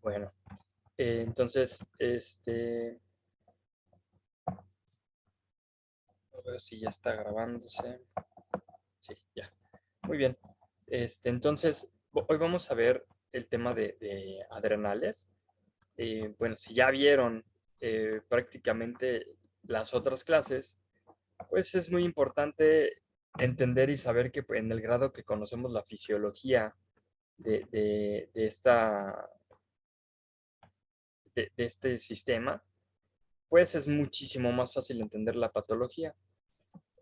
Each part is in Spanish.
Bueno, entonces, a ver si ya está grabándose. Sí, ya. Muy bien. Entonces, hoy vamos a ver el tema de adrenales. Bueno, si ya vieron prácticamente las otras clases, pues es muy importante entender y saber que en el grado que conocemos la fisiología de de este sistema, pues es muchísimo más fácil entender la patología.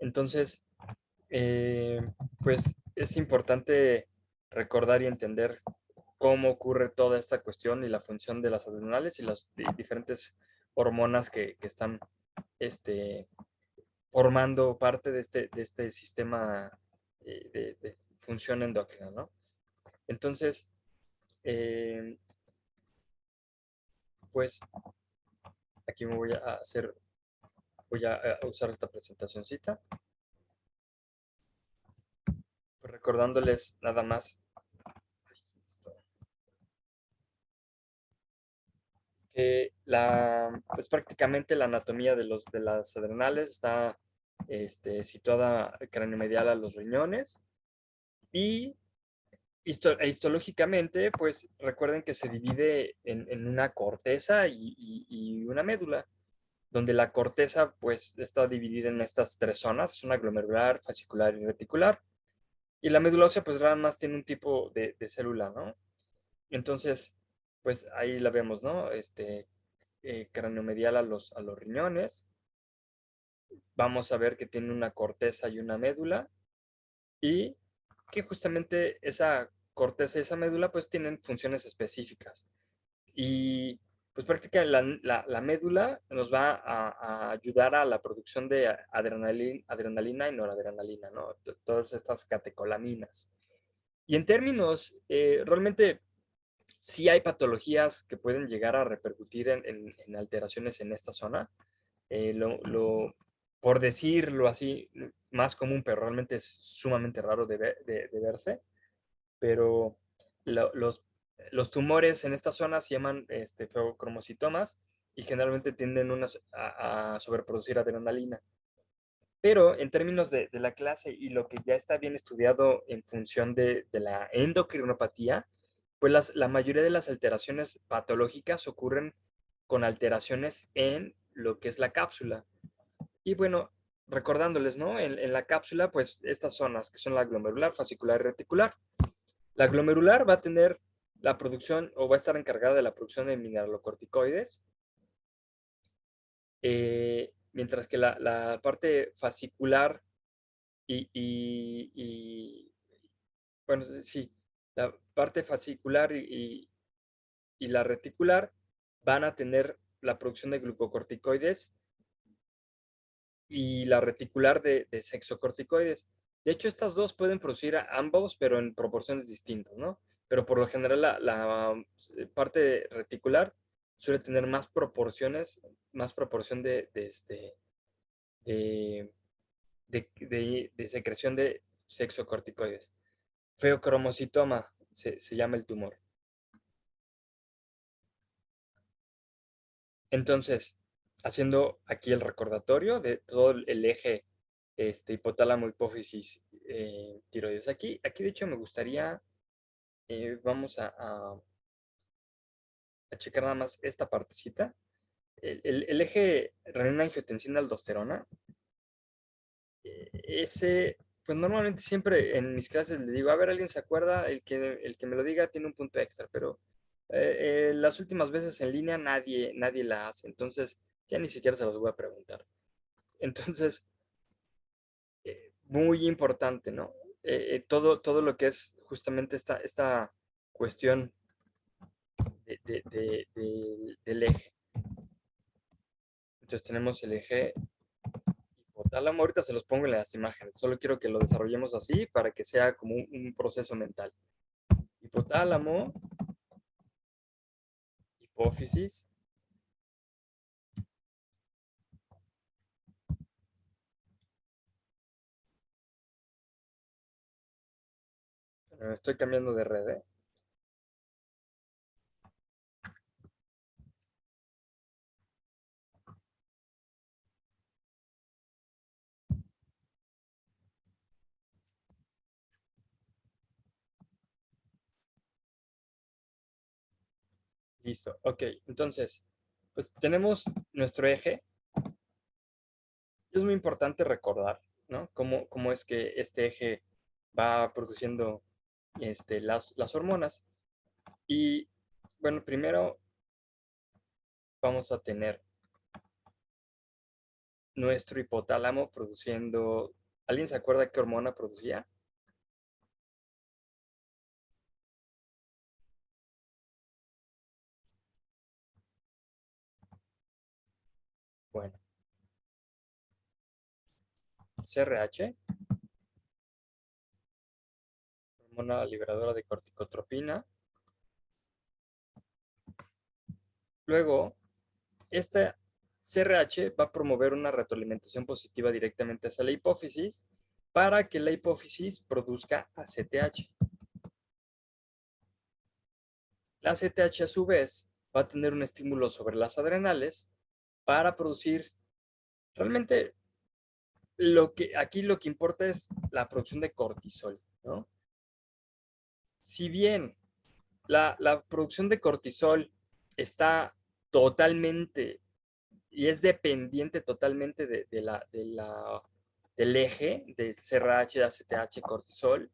Entonces, eh, pues es importante recordar y entender cómo ocurre toda esta cuestión y la función de las adrenales y las diferentes hormonas que están este, formando parte de este sistema de función endocrina, ¿no? Entonces, eh, pues aquí me voy a usar esta presentacioncita, pues recordándoles nada más esto, que pues prácticamente la anatomía de las adrenales está situada craneomedial a los riñones y histológicamente, pues recuerden que se divide en una corteza y una médula, donde la corteza pues está dividida en estas tres zonas, una glomerular, fascicular y reticular, y la médula ósea pues nada más tiene un tipo de célula, ¿no? Entonces, pues ahí la vemos, ¿no? Craneomedial a los riñones, vamos a ver que tiene una corteza y una médula, y que justamente esa corteza y esa médula pues tienen funciones específicas. Y pues prácticamente la médula nos va a ayudar a la producción de adrenalina y noradrenalina, ¿no? Todas estas catecolaminas. Y en términos, realmente sí hay patologías que pueden llegar a repercutir en alteraciones en esta zona. Por decirlo así, más común, pero realmente es sumamente raro de verse. Pero lo- los, los tumores en esta zona se llaman feocromocitomas y generalmente tienden a sobreproducir adrenalina. Pero en términos de la clase y lo que ya está bien estudiado en función de la endocrinopatía, pues la mayoría de las alteraciones patológicas ocurren con alteraciones en lo que es la cápsula. Y bueno, recordándoles, ¿no? En la cápsula, pues estas zonas que son la glomerular, fascicular y reticular. La glomerular va a tener la producción o va a estar encargada de la producción de mineralocorticoides, mientras que la parte fascicular y, bueno, sí, la parte fascicular y la reticular van a tener la producción de glucocorticoides y la reticular de sexocorticoides. De hecho, estas dos pueden producir a ambos, pero en proporciones distintas, ¿no? Pero por lo general la parte reticular suele tener más proporción de, de secreción de sexocorticoides. Feocromocitoma se llama el tumor. Entonces, haciendo aquí el recordatorio de todo el eje hipotálamo, hipófisis, tiroides. Aquí de hecho me gustaría, vamos a checar nada más esta partecita. El eje renina-angiotensina-aldosterona, ese, pues normalmente siempre en mis clases le digo, a ver, ¿alguien se acuerda? El que me lo diga tiene un punto extra, pero las últimas veces en línea nadie la hace, entonces ya ni siquiera se los voy a preguntar. Entonces, muy importante, ¿no? Todo lo que es justamente esta cuestión del eje. Entonces tenemos el eje hipotálamo, ahorita se los pongo en las imágenes, solo quiero que lo desarrollemos así para que sea como un proceso mental. Hipotálamo, hipófisis, estoy cambiando de red, ¿eh? Listo. Ok, entonces, pues tenemos nuestro eje. Es muy importante recordar, ¿no? Cómo es que este eje va produciendo las hormonas. Y bueno, primero vamos a tener nuestro hipotálamo produciendo. ¿Alguien se acuerda qué hormona producía? Bueno, CRH, hormona liberadora de corticotropina. Luego, esta CRH va a promover una retroalimentación positiva directamente hacia la hipófisis para que la hipófisis produzca ACTH. La ACTH a su vez va a tener un estímulo sobre las adrenales para producir, realmente aquí lo que importa es la producción de cortisol, ¿no? Si bien la producción de cortisol está totalmente y es dependiente totalmente del eje de CRH, ACTH, cortisol,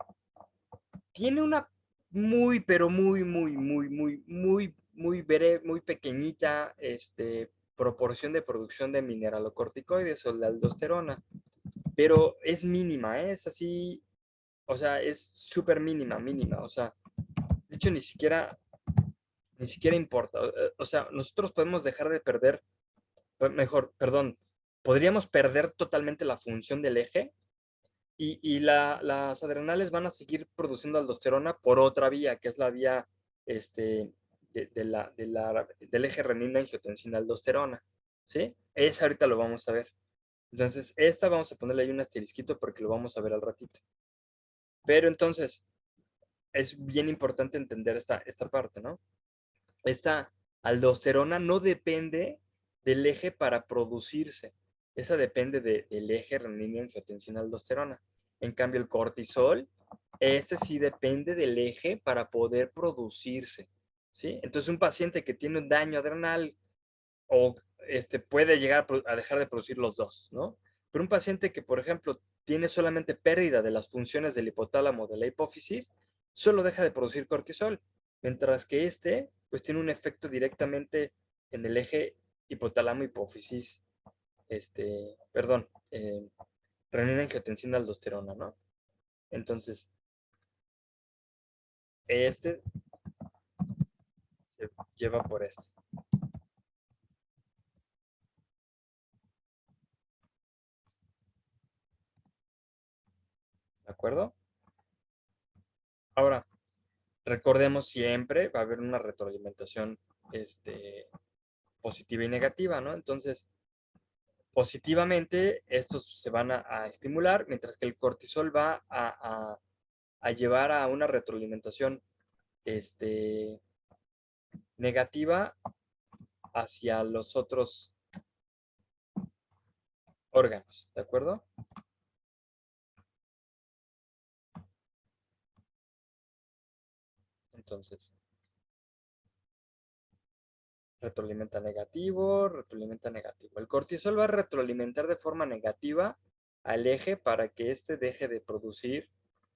tiene una muy, pero muy breve, muy pequeñita proporción de producción de mineralocorticoides o la aldosterona, pero es mínima, ¿eh? Es así, o sea, es súper mínima, o sea, de hecho ni siquiera importa, o sea, nosotros podemos dejar de perder, mejor, perdón, podríamos perder totalmente la función del eje las adrenales van a seguir produciendo aldosterona por otra vía, que es la vía del eje renina-angiotensina-aldosterona. ¿Sí? Esa ahorita lo vamos a ver. Entonces, esta vamos a ponerle ahí un asterisquito porque lo vamos a ver al ratito. Pero entonces, es bien importante entender esta parte, ¿no? Esta aldosterona no depende del eje para producirse. Esa depende del eje renina-angiotensina-aldosterona. En cambio, el cortisol, ese sí depende del eje para poder producirse. ¿Sí? Entonces, un paciente que tiene un daño adrenal o puede llegar a dejar de producir los dos, ¿no? Pero un paciente que, por ejemplo, tiene solamente pérdida de las funciones del hipotálamo de la hipófisis, solo deja de producir cortisol, mientras que pues tiene un efecto directamente en el eje hipotálamo-hipófisis, perdón, renina-angiotensina-aldosterona, ¿no? Entonces, este se lleva por este, ¿de acuerdo? Ahora, recordemos siempre, va a haber una retroalimentación positiva y negativa, ¿no? Entonces, positivamente, estos se van a estimular, mientras que el cortisol va a llevar a una retroalimentación este, negativa hacia los otros órganos, ¿de acuerdo? Entonces, retroalimenta negativo. El cortisol va a retroalimentar de forma negativa al eje para que éste deje de producir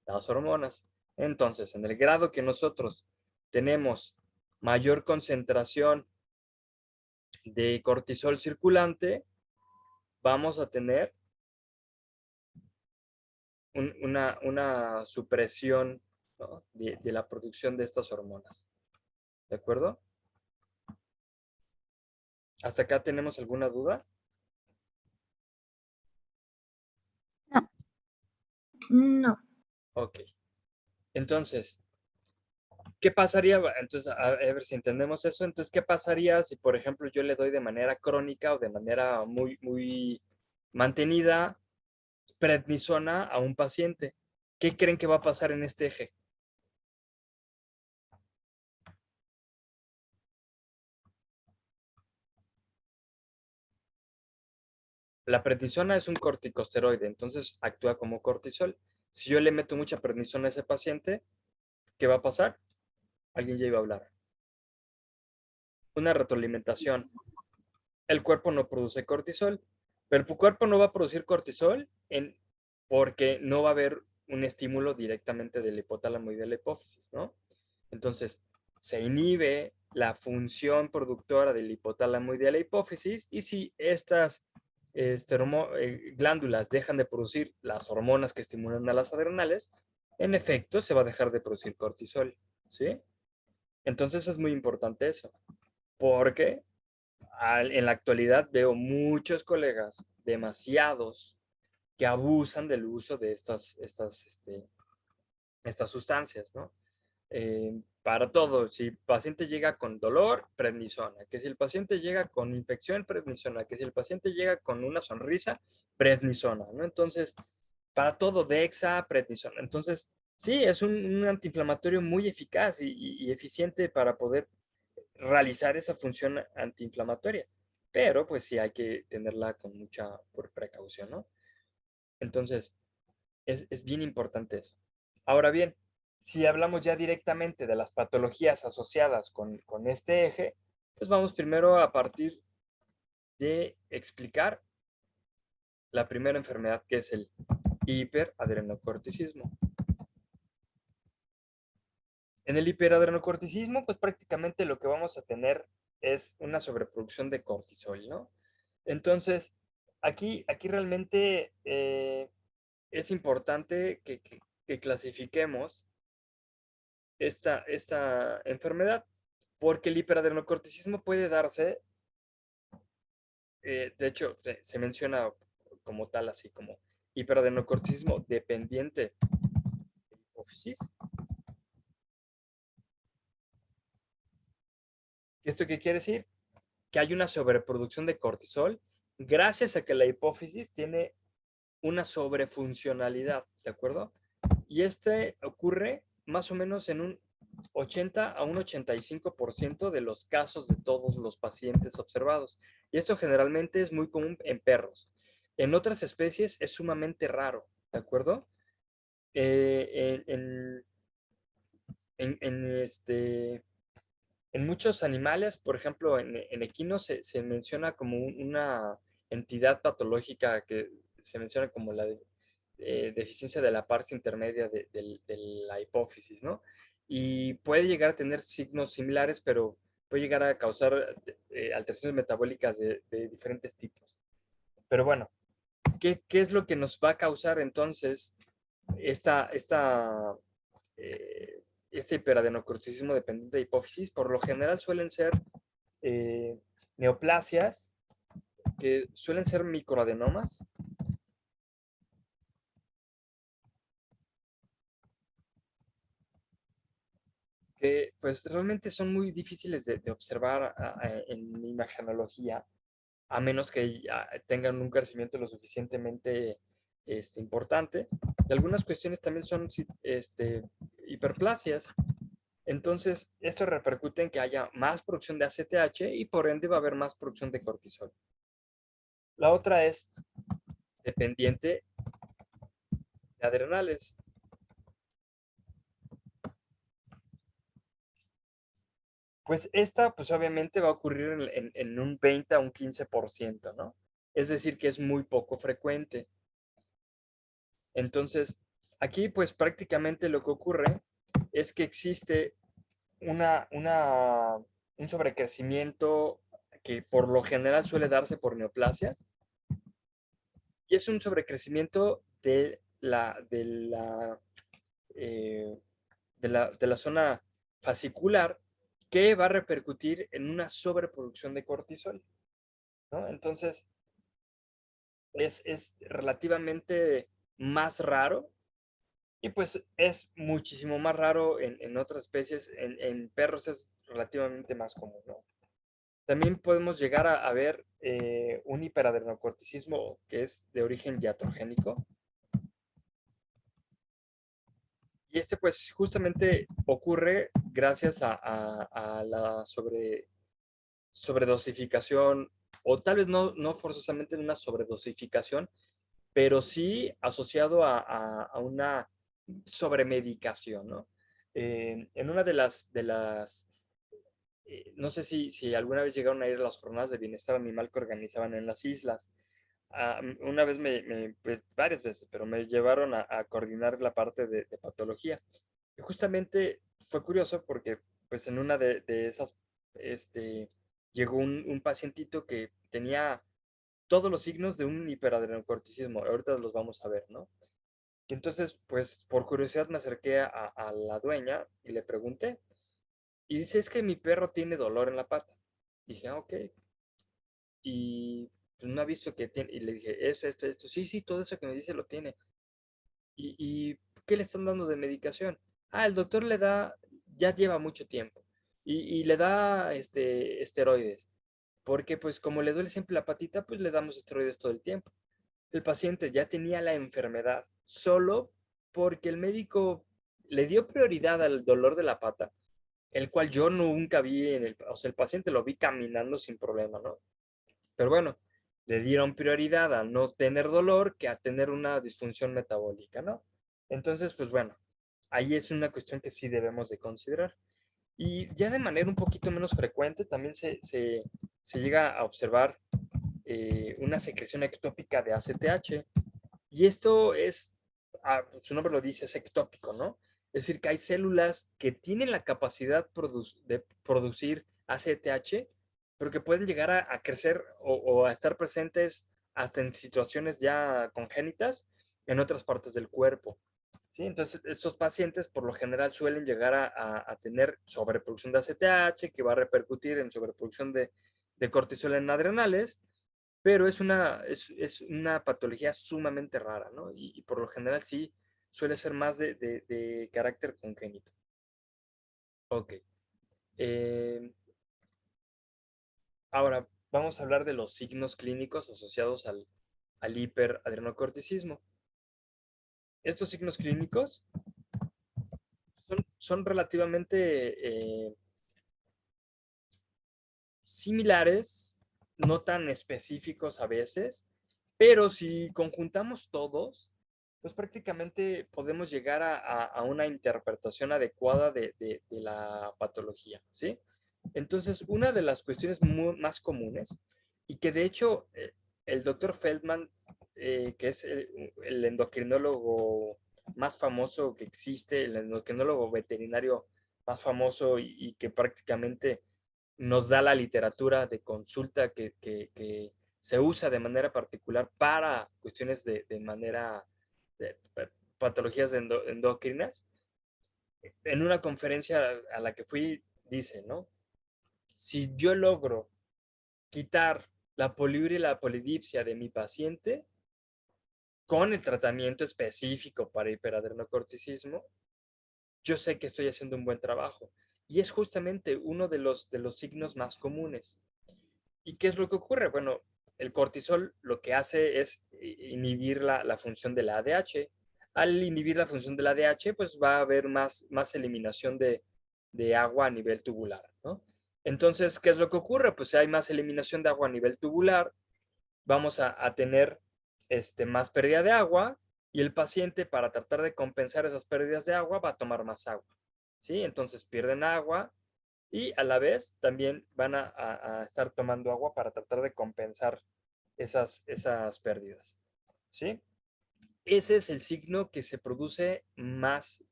las hormonas. Entonces, en el grado que nosotros tenemos mayor concentración de cortisol circulante, vamos a tener una supresión, ¿no? de la producción de estas hormonas. ¿De acuerdo? ¿Hasta acá tenemos alguna duda? No, no. Ok. Entonces, ¿qué pasaría? Entonces, a ver si entendemos eso. Entonces, ¿qué pasaría si, por ejemplo, yo le doy de manera crónica o de manera muy mantenida prednisona a un paciente? ¿Qué creen que va a pasar en este eje? La prednisona es un corticosteroide, entonces actúa como cortisol. Si yo le meto mucha prednisona a ese paciente, ¿qué va a pasar? Alguien ya iba a hablar. una retroalimentación. El cuerpo no produce cortisol, pero tu cuerpo no va a producir cortisol porque no va a haber un estímulo directamente del hipotálamo y de la hipófisis, ¿no? Entonces, se inhibe la función productora del hipotálamo y de la hipófisis, y si estas glándulas dejan de producir las hormonas que estimulan a las adrenales, en efecto se va a dejar de producir cortisol, ¿sí? Entonces es muy importante eso, porque en la actualidad veo muchos colegas, demasiados, que abusan del uso de estas sustancias, ¿no? Para todo, si el paciente llega con dolor, prednisona, que si el paciente llega con infección, prednisona, que si el paciente llega con una sonrisa, prednisona, ¿no? Entonces, para todo, Dexa, prednisona. Entonces, sí, es un antiinflamatorio muy eficaz y eficiente para poder realizar esa función antiinflamatoria, pero pues sí hay que tenerla con mucha precaución, ¿no? Entonces, es bien importante eso. Ahora bien, si hablamos ya directamente de las patologías asociadas con este eje, pues vamos primero a partir de explicar la primera enfermedad, que es el hiperadrenocorticismo. En el hiperadrenocorticismo, pues prácticamente lo que vamos a tener es una sobreproducción de cortisol, ¿no? Entonces, aquí realmente es importante que clasifiquemos esta enfermedad, porque el hiperadrenocorticismo puede darse, de hecho, se menciona como tal, así como hiperadrenocorticismo dependiente de hipófisis. ¿Esto qué quiere decir? Que hay una sobreproducción de cortisol gracias a que la hipófisis tiene una sobrefuncionalidad, ¿de acuerdo? Y este ocurre más o menos en un 80 a un 85% de los casos de todos los pacientes observados. Y esto generalmente es muy común en perros. En otras especies es sumamente raro, ¿de acuerdo? En en muchos animales, por ejemplo, en equinos se menciona como una entidad patológica que se menciona como la deficiencia de la parte intermedia de la hipófisis, ¿no? Y puede llegar a tener signos similares, pero puede llegar a causar alteraciones metabólicas de diferentes tipos. Pero bueno, ¿qué es lo que nos va a causar entonces esta este hiperadenocorticismo dependiente de hipófisis? Por lo general suelen ser eh, neoplasias, que suelen ser microadenomas, que pues realmente son muy difíciles de observar en imagenología, a menos que tengan un crecimiento lo suficientemente importante. Y algunas cuestiones también son hiperplasias. Entonces, esto repercute en que haya más producción de ACTH y por ende va a haber más producción de cortisol. La otra es dependiente de adrenales. Pues esta, pues obviamente va a ocurrir en un 20 a un 15%, ¿no? Es decir, que es muy poco frecuente. Entonces, aquí pues prácticamente lo que ocurre es que existe un sobrecrecimiento que por lo general suele darse por neoplasias, y es un sobrecrecimiento eh, de la zona fascicular que va a repercutir en una sobreproducción de cortisol, ¿no? Entonces, es relativamente más raro y pues es muchísimo más raro en otras especies. En perros es relativamente más común, ¿no? También podemos llegar a ver un hiperadrenocorticismo que es de origen iatrogénico. Y este pues justamente ocurre gracias a la sobredosificación, o tal vez no forzosamente una sobredosificación, pero sí asociado a una sobremedicación, ¿no? En una de las no sé si alguna vez llegaron a ir a las jornadas de bienestar animal que organizaban en las islas. Una vez pues, varias veces, pero me llevaron a coordinar la parte de patología. Y justamente fue curioso porque pues en una de esas este, llegó un pacientito que tenía todos los signos de un hiperadrenocorticismo. Ahorita los vamos a ver, ¿no? Y entonces, pues por curiosidad me acerqué a la dueña y le pregunté. Y dice, es que mi perro tiene dolor en la pata. Dije, ok. Y pues, no ha visto que tiene. Y le dije, eso, esto, esto. Sí, sí, todo eso que me dice lo tiene. ¿Y qué le están dando de medicación? Ah, el doctor le da, ya lleva mucho tiempo. Y le da esteroides. Porque pues como le duele siempre la patita, pues le damos esteroides todo el tiempo. El paciente ya tenía la enfermedad solo porque el médico le dio prioridad al dolor de la pata, el cual yo nunca vi o sea, el paciente lo vi caminando sin problema, ¿no? Pero bueno, le dieron prioridad a no tener dolor que a tener una disfunción metabólica, ¿no? Entonces, pues bueno, ahí es una cuestión que sí debemos de considerar. Y ya de manera un poquito menos frecuente, también se llega a observar una secreción ectópica de ACTH. Y esto es, su nombre lo dice, es ectópico, ¿no? Es decir, que hay células que tienen la capacidad de producir ACTH, pero que pueden llegar a crecer o a estar presentes hasta en situaciones ya congénitas en otras partes del cuerpo. ¿Sí? Entonces, estos pacientes por lo general suelen llegar a tener sobreproducción de ACTH, que va a repercutir en sobreproducción de cortisol en adrenales, pero es una patología sumamente rara, ¿no? Y por lo general sí suele ser más de carácter congénito. Ok. Eh, Ahora vamos a hablar de los signos clínicos asociados al hiperadrenocorticismo. Estos signos clínicos son relativamente similares, no tan específicos a veces, pero si conjuntamos todos, pues prácticamente podemos llegar a una interpretación adecuada de la patología, ¿sí? Entonces, una de las cuestiones más comunes, y que de hecho el doctor Feldman, que es el endocrinólogo más famoso que existe, el endocrinólogo veterinario más famoso y que prácticamente nos da la literatura de consulta que se usa de manera particular para cuestiones de manera de patologías endocrinas. En una conferencia a la que fui, dice, ¿no? Si yo logro quitar la poliuria y la polidipsia de mi paciente con el tratamiento específico para hiperadrenocorticismo, yo sé que estoy haciendo un buen trabajo. Y es justamente uno de los signos más comunes. ¿Y qué es lo que ocurre? Bueno, el cortisol lo que hace es inhibir la función del ADH. Al inhibir la función del ADH, pues va a haber más eliminación de agua a nivel tubular, ¿no? Entonces, ¿qué es lo que ocurre? Pues si hay más eliminación de agua a nivel tubular, vamos a tener más pérdida de agua y el paciente para tratar de compensar esas pérdidas de agua va a tomar más agua, ¿sí? Entonces pierden agua y a la vez también van a estar tomando agua para tratar de compensar esas pérdidas, ¿sí? Ese es el signo que se produce más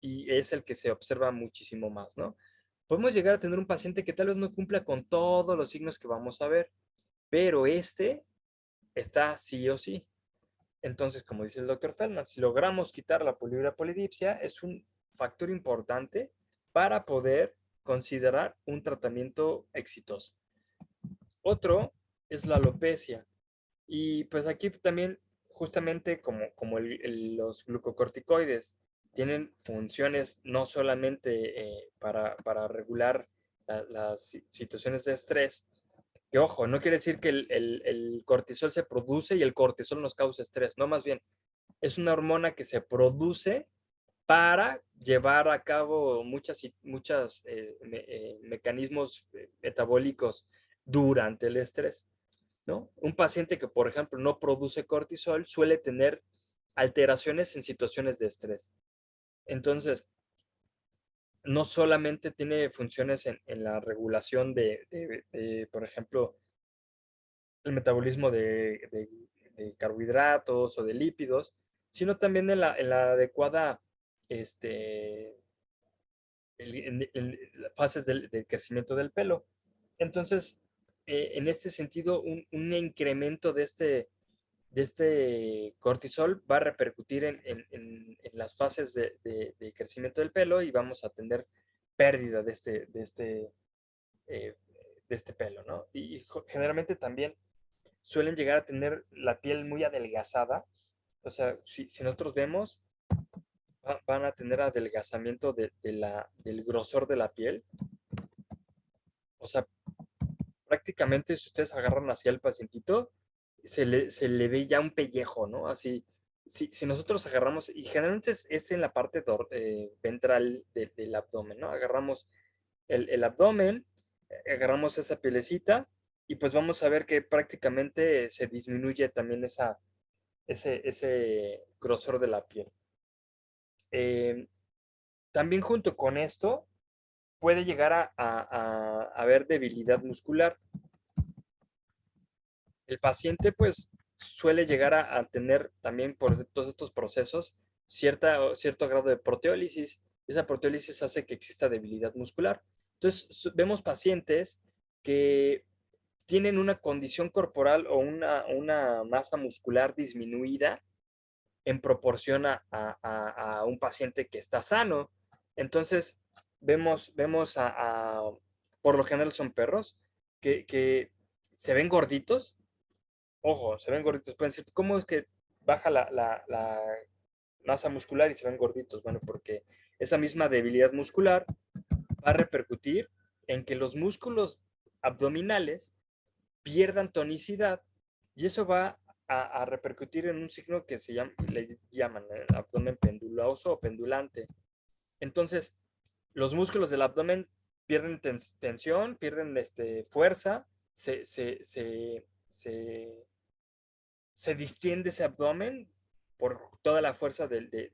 y es el que se observa muchísimo más, ¿no? Podemos llegar a tener un paciente que tal vez no cumpla con todos los signos que vamos a ver, pero está sí o sí. Entonces, como dice el doctor Feldman, si logramos quitar la poliuria polidipsia, es un factor importante para poder considerar un tratamiento exitoso. Otro es la alopecia. Y pues aquí también, justamente como los glucocorticoides tienen funciones no solamente para regular las situaciones de estrés, que ojo, no quiere decir que el cortisol se produce y el cortisol nos causa estrés, no, más bien, es una hormona que se produce para llevar a cabo muchas mecanismos metabólicos durante el estrés, ¿no? Un paciente que, por ejemplo, no produce cortisol suele tener alteraciones en situaciones de estrés. Entonces, no solamente tiene funciones en la regulación por ejemplo, el metabolismo de carbohidratos o de lípidos, sino también en la adecuada este, las fases del crecimiento del pelo. Entonces, en este sentido, un incremento de este cortisol va a repercutir en las fases de crecimiento del pelo y vamos a tener pérdida eh, de este pelo, ¿no? Y generalmente también suelen llegar a tener la piel muy adelgazada. O sea, si nosotros vemos, van a tener adelgazamiento del grosor de la piel. O sea, prácticamente si ustedes agarran hacia el pacientito, se le ve ya un pellejo, ¿no? Así, si nosotros agarramos, y generalmente es en la parte ventral del abdomen, ¿no? Agarramos el abdomen, agarramos esa pielecita y pues vamos a ver que prácticamente se disminuye también ese grosor de la piel. Eh, También junto con esto puede llegar a haber debilidad muscular. El paciente pues suele llegar a tener también por todos estos procesos cierto grado de proteólisis. Esa proteólisis hace que exista debilidad muscular. Entonces vemos pacientes que tienen una condición corporal o una masa muscular disminuida en proporción a un paciente que está sano. Entonces, vemos por lo general son perros, que se ven gorditos. Ojo, se ven gorditos. Pueden decir, ¿cómo es que baja la masa muscular y se ven gorditos? Bueno, porque esa misma debilidad muscular va a repercutir en que los músculos abdominales pierdan tonicidad y eso va a repercutir en un signo que le llaman el abdomen penduloso o pendulante. Entonces, los músculos del abdomen pierden tensión, pierden fuerza, se distiende ese abdomen por toda la fuerza de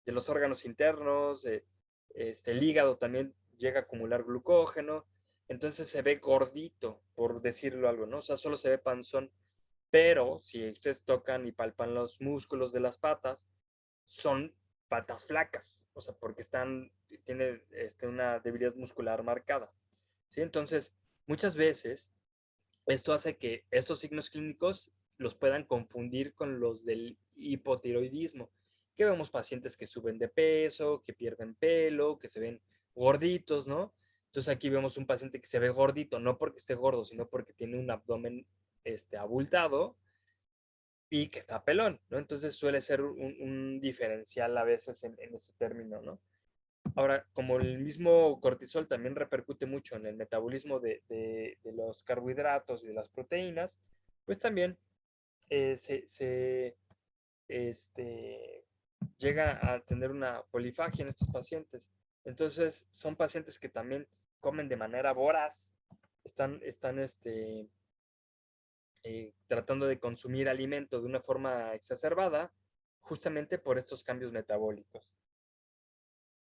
los órganos internos, el hígado también llega a acumular glucógeno, entonces se ve gordito, por decirlo algo, ¿no? O sea, solo se ve panzón, pero si ustedes tocan y palpan los músculos de las patas, son patas flacas, o sea, porque tiene una debilidad muscular marcada, ¿sí? Entonces, muchas veces esto hace que estos signos clínicos los puedan confundir con los del hipotiroidismo, que vemos pacientes que suben de peso, que pierden pelo, que se ven gorditos, ¿no? Entonces aquí vemos un paciente que se ve gordito, no porque esté gordo, sino porque tiene un abdomen abultado y que está pelón, ¿no? Entonces suele ser un diferencial a veces en ese término, ¿no? Ahora, como el mismo cortisol también repercute mucho en el metabolismo de los carbohidratos y de las proteínas, pues también se llega a tener una polifagia en estos pacientes. Entonces, son pacientes que también comen de manera voraz, están tratando de consumir alimento de una forma exacerbada, justamente por estos cambios metabólicos.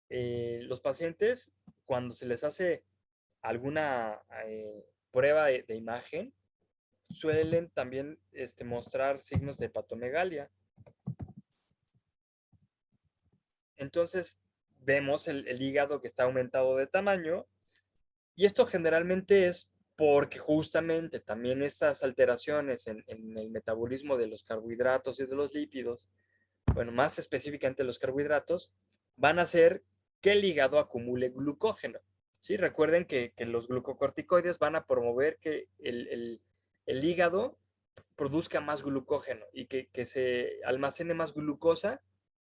Los pacientes, cuando se les hace alguna prueba de imagen, suelen también mostrar signos de hepatomegalia. Entonces, vemos el hígado que está aumentado de tamaño y esto generalmente es porque justamente también estas alteraciones en el metabolismo de los carbohidratos y de los lípidos, bueno, más específicamente los carbohidratos, van a hacer que el hígado acumule glucógeno. ¿Sí? Recuerden que los glucocorticoides van a promover que el hígado produzca más glucógeno y que se almacene más glucosa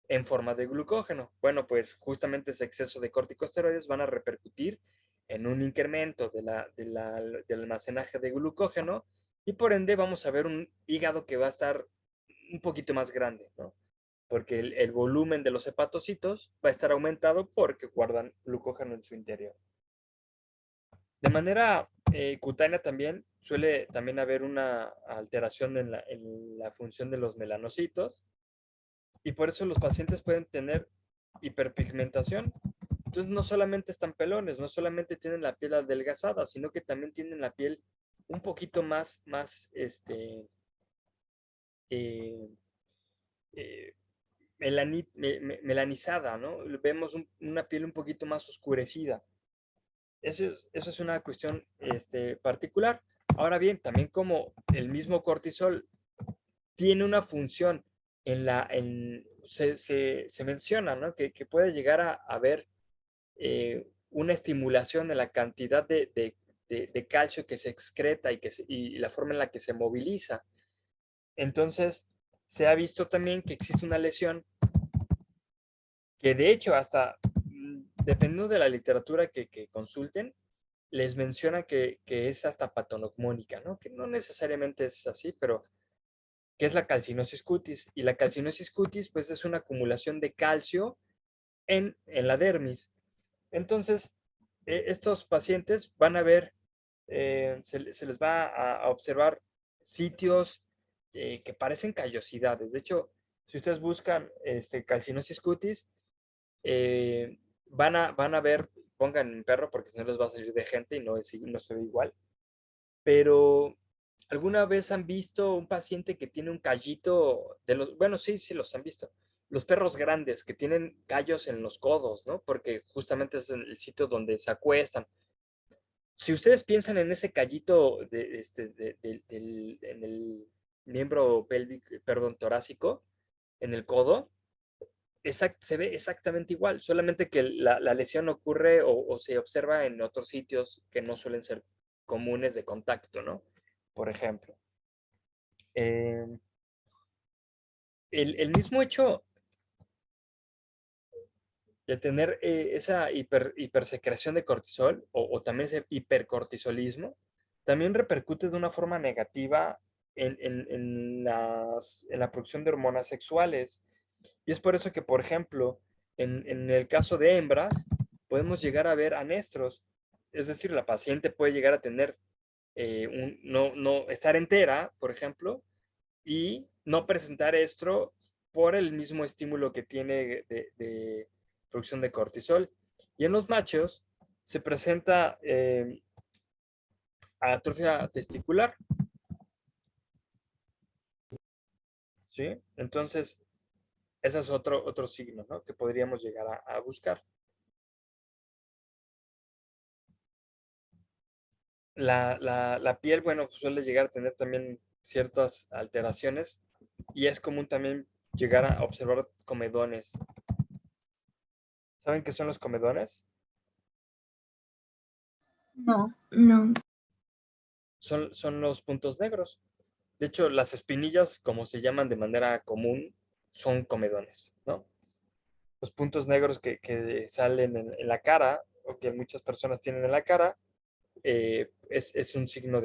en forma de glucógeno. Bueno, pues justamente ese exceso de corticosteroides van a repercutir en un incremento del almacenaje de glucógeno y por ende vamos a ver un hígado que va a estar un poquito más grande, ¿no? Porque el volumen de los hepatocitos va a estar aumentado porque guardan glucógeno en su interior. De manera cutánea también suele también haber una alteración en la función de los melanocitos y por eso los pacientes pueden tener hiperpigmentación. Entonces no solamente están pelones, no solamente tienen la piel adelgazada, sino que también tienen la piel un poquito eh, eh, melanizada, ¿no? Vemos una piel un poquito más oscurecida. Eso es una cuestión particular. Ahora bien, también como el mismo cortisol tiene una función se menciona, ¿no? Que puede llegar a haber una estimulación de la cantidad de calcio que se excreta y la forma en la que se moviliza. Entonces, se ha visto también que existe una lesión que de hecho hasta, dependiendo de la literatura que consulten, les menciona que es hasta patognomónica, ¿no? Que no necesariamente es así, pero que es la calcinosis cutis. Y la calcinosis cutis, pues es una acumulación de calcio en la dermis. Entonces, estos pacientes van a ver, se les va a observar sitios que parecen callosidades. De hecho, si ustedes buscan calcinosis cutis, van a ver, pongan un perro porque si no les va a salir de gente y no se ve igual. Pero, ¿alguna vez han visto un paciente que tiene un callito de los, bueno, sí, sí los han visto, los perros grandes que tienen callos en los codos, ¿no? Porque justamente es el sitio donde se acuestan. Si ustedes piensan en ese callito en el miembro pélvico, perdón, torácico, en el codo, se ve exactamente igual, solamente que la lesión ocurre o se observa en otros sitios que no suelen ser comunes de contacto, ¿no? Por ejemplo. Eh, el mismo hecho de tener esa hipersecreción de cortisol o también ese hipercortisolismo, también repercute de una forma negativa en la producción de hormonas sexuales. Y es por eso que, por ejemplo, en el caso de hembras, podemos llegar a ver anestros. Es decir, la paciente puede llegar a tener, no estar entera, por ejemplo, y no presentar estro por el mismo estímulo que tiene de producción de cortisol. Y en los machos se presenta atrofia testicular, ¿sí? Entonces, ese es otro signo, ¿no? Que podríamos llegar a buscar. La piel, bueno, pues suele llegar a tener también ciertas alteraciones y es común también llegar a observar comedones. ¿Saben qué son los comedones? No, no. Son los puntos negros. De hecho, las espinillas, como se llaman de manera común, son comedones, ¿no? Los puntos negros que salen en la cara o que muchas personas tienen en la cara es un signo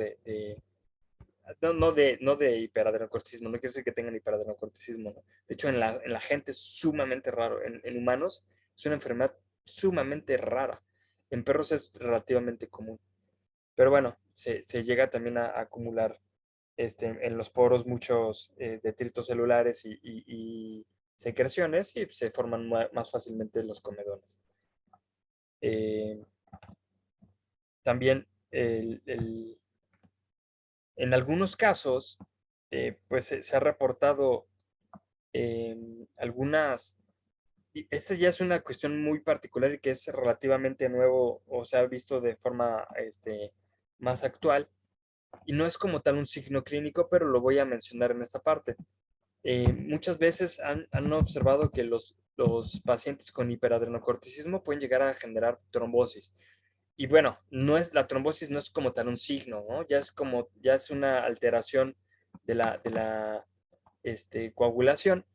no de hiperadenocorticismo, no quiere decir que tengan hiperadenocorticismo, ¿no? De hecho, en la gente es sumamente raro. En humanos es una enfermedad sumamente rara. En perros es relativamente común. Pero bueno, se llega también a acumular en los poros muchos detritos celulares y secreciones y se forman más fácilmente los comedones. Eh, también en algunos casos, pues se ha reportado algunas, y esta ya es una cuestión muy particular y que es relativamente nuevo o se ha visto de forma más actual, y no es como tal un signo clínico, pero lo voy a mencionar en esta parte. Muchas veces han observado que los pacientes con hiperadrenocorticismo pueden llegar a generar trombosis. Y bueno, la trombosis no es como tal un signo, ¿no? Ya es una alteración de la coagulación,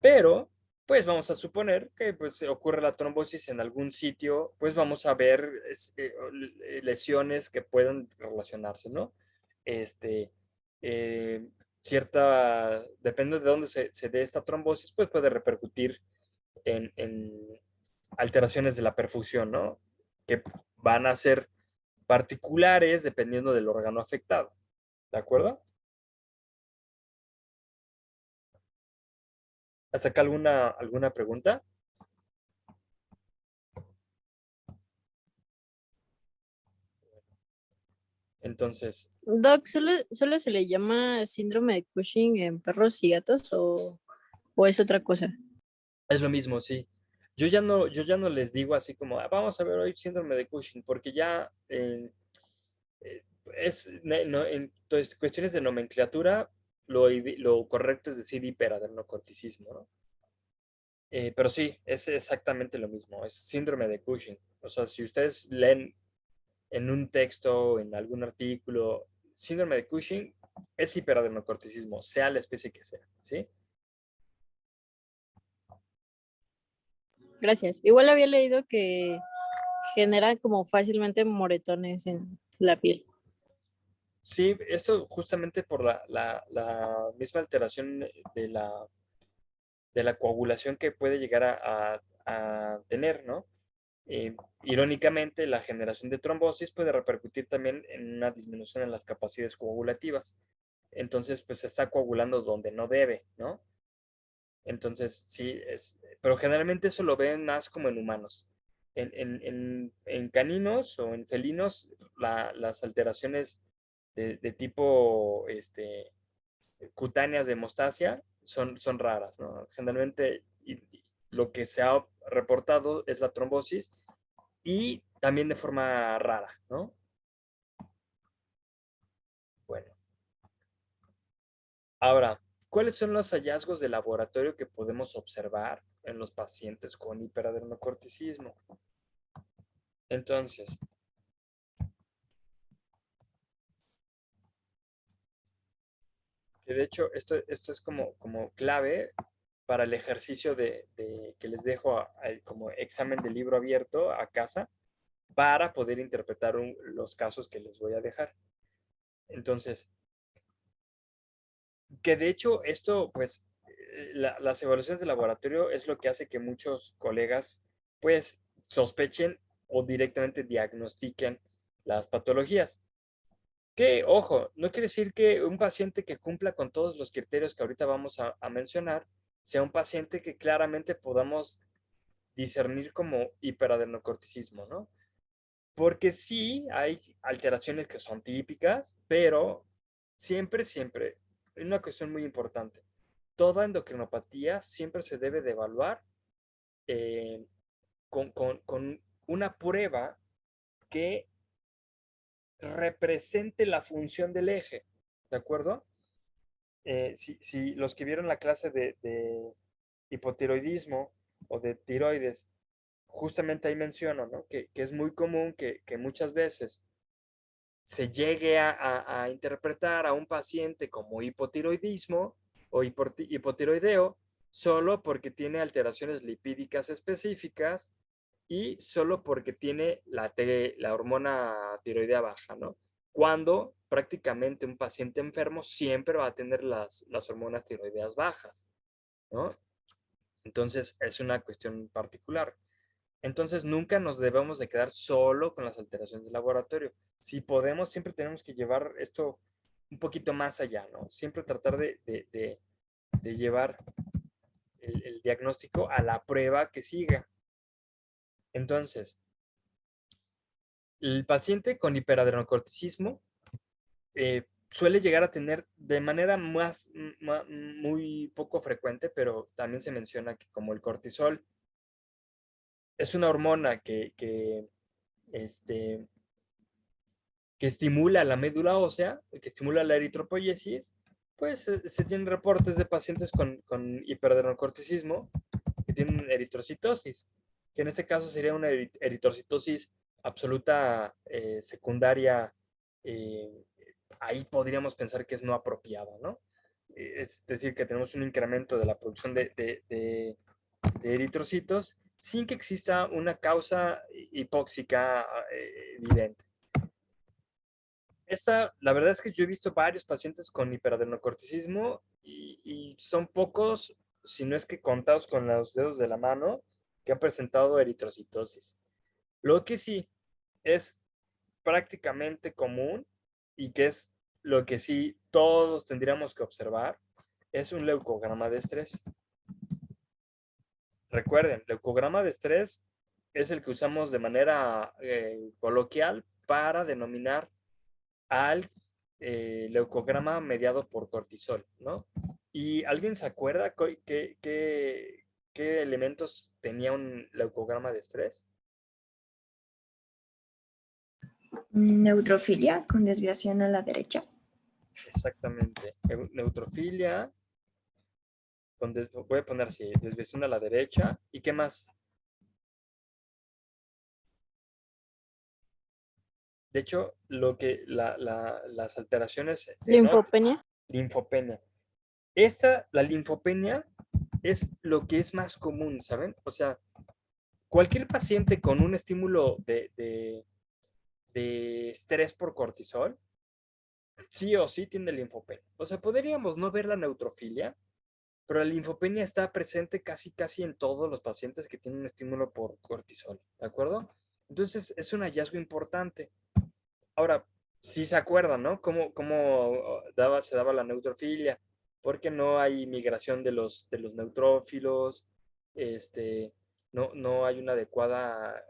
pero pues vamos a suponer que pues ocurre la trombosis en algún sitio, pues vamos a ver lesiones que puedan relacionarse, ¿no? Este, eh, depende de dónde se dé esta trombosis, pues puede repercutir en alteraciones de la perfusión, ¿no? Que van a ser particulares dependiendo del órgano afectado, ¿de acuerdo? ¿Hasta acá alguna pregunta? Entonces, Doc, ¿solo se le llama síndrome de Cushing en perros y gatos o es otra cosa? es lo mismo, sí. Yo ya no les digo así como, "Ah, vamos a ver hoy síndrome de Cushing", porque ya eh, entonces, cuestiones de nomenclatura, lo correcto es decir hiperadenocorticismo, ¿no? Pero sí, es exactamente lo mismo, es síndrome de Cushing. O sea, si ustedes leen en un texto, en algún artículo, síndrome de Cushing, es hiperadenocorticismo, sea la especie que sea, ¿sí? Gracias. Igual había leído que genera como fácilmente moretones en la piel. Sí, esto justamente por la misma alteración de la coagulación que puede llegar a tener, ¿no? Irónicamente, la generación de trombosis puede repercutir también en una disminución en las capacidades coagulativas. Entonces, pues se está coagulando donde no debe, ¿no? Entonces, sí, pero generalmente eso lo ven más como en humanos. En caninos o en felinos, las alteraciones de tipo cutáneas de hemostasia son raras, ¿no? Generalmente lo que se ha reportado es la trombosis y también de forma rara, ¿no? Bueno, ahora, ¿cuáles son los hallazgos de laboratorio que podemos observar en los pacientes con hiperadenocorticismo? Entonces, que de hecho esto es como clave para el ejercicio que les dejo como examen de libro abierto a casa para poder interpretar los casos que les voy a dejar. Entonces, que de hecho esto, pues, las evaluaciones de laboratorio es lo que hace que muchos colegas, pues, sospechen o directamente diagnostiquen las patologías. Que, ojo, no quiere decir que un paciente que cumpla con todos los criterios que ahorita vamos a mencionar sea un paciente que claramente podamos discernir como hiperadenocorticismo, ¿no? Porque sí hay alteraciones que son típicas, pero siempre, hay una cuestión muy importante. Toda endocrinopatía siempre se debe de evaluar eh, con una prueba que represente la función del eje, ¿de acuerdo? Si los que vieron la clase de hipotiroidismo o de tiroides, justamente ahí menciono, ¿no? Que es muy común que muchas veces se llegue a interpretar a un paciente como hipotiroidismo o hipotiroideo solo porque tiene alteraciones lipídicas específicas y solo porque tiene la hormona tiroidea baja, ¿no? Cuando prácticamente un paciente enfermo siempre va a tener las hormonas tiroideas bajas, ¿no? Entonces es una cuestión particular. Entonces nunca nos debemos de quedar solo con las alteraciones del laboratorio. Si podemos, siempre tenemos que llevar esto un poquito más allá, ¿no? Siempre tratar de llevar el diagnóstico a la prueba que siga. Entonces, el paciente con hiperadenocorticismo suele llegar a tener de manera muy poco frecuente, pero también se menciona que como el cortisol es una hormona este, que estimula la médula ósea, que estimula la eritropoiesis, pues se tienen reportes de pacientes con hiperadenocorticismo que tienen eritrocitosis, que en este caso sería una eritrocitosis absoluta secundaria. eh, Ahí podríamos pensar que es no apropiada, ¿no? Es decir, que tenemos un incremento de la producción de eritrocitos sin que exista una causa hipóxica evidente. La verdad es que yo he visto varios pacientes con hiperadenocorticismo y son pocos, si no es que contados con los dedos de la mano, que han presentado eritrocitosis. Lo que sí es prácticamente común y que es lo que sí todos tendríamos que observar es un leucograma de estrés. Recuerden, leucograma de estrés es el que usamos de manera coloquial para denominar al leucograma mediado por cortisol, ¿no? ¿Y alguien se acuerda qué elementos tenía un leucograma de estrés? Neutrofilia con desviación a la derecha. Exactamente. Neutrofilia, voy a poner así, desviación a la derecha. ¿Y qué más? De hecho, las alteraciones en Linfopenia. linfopenia. La linfopenia es lo que es más común, ¿saben? O sea, cualquier paciente con un estímulo de estrés por cortisol, sí o sí tiene linfopenia. O sea, podríamos no ver la neutrofilia, pero la linfopenia está presente casi en todos los pacientes que tienen un estímulo por cortisol, ¿de acuerdo? Entonces, es un hallazgo importante. Ahora, si se acuerdan, ¿no? ¿Cómo se daba la neutrofilia? Porque no hay migración de los neutrófilos, no hay una adecuada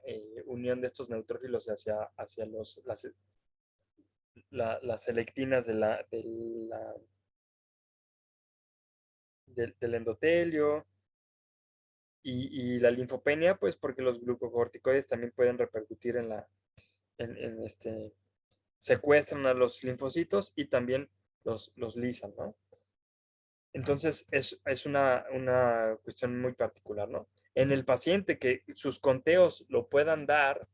unión de estos neutrófilos hacia las selectinas del endotelio. Y la linfopenia, pues porque los glucocorticoides también pueden repercutir secuestran a los linfocitos y también los lisan, ¿no? Entonces es una cuestión muy particular, ¿no? En el paciente que sus conteos lo puedan dar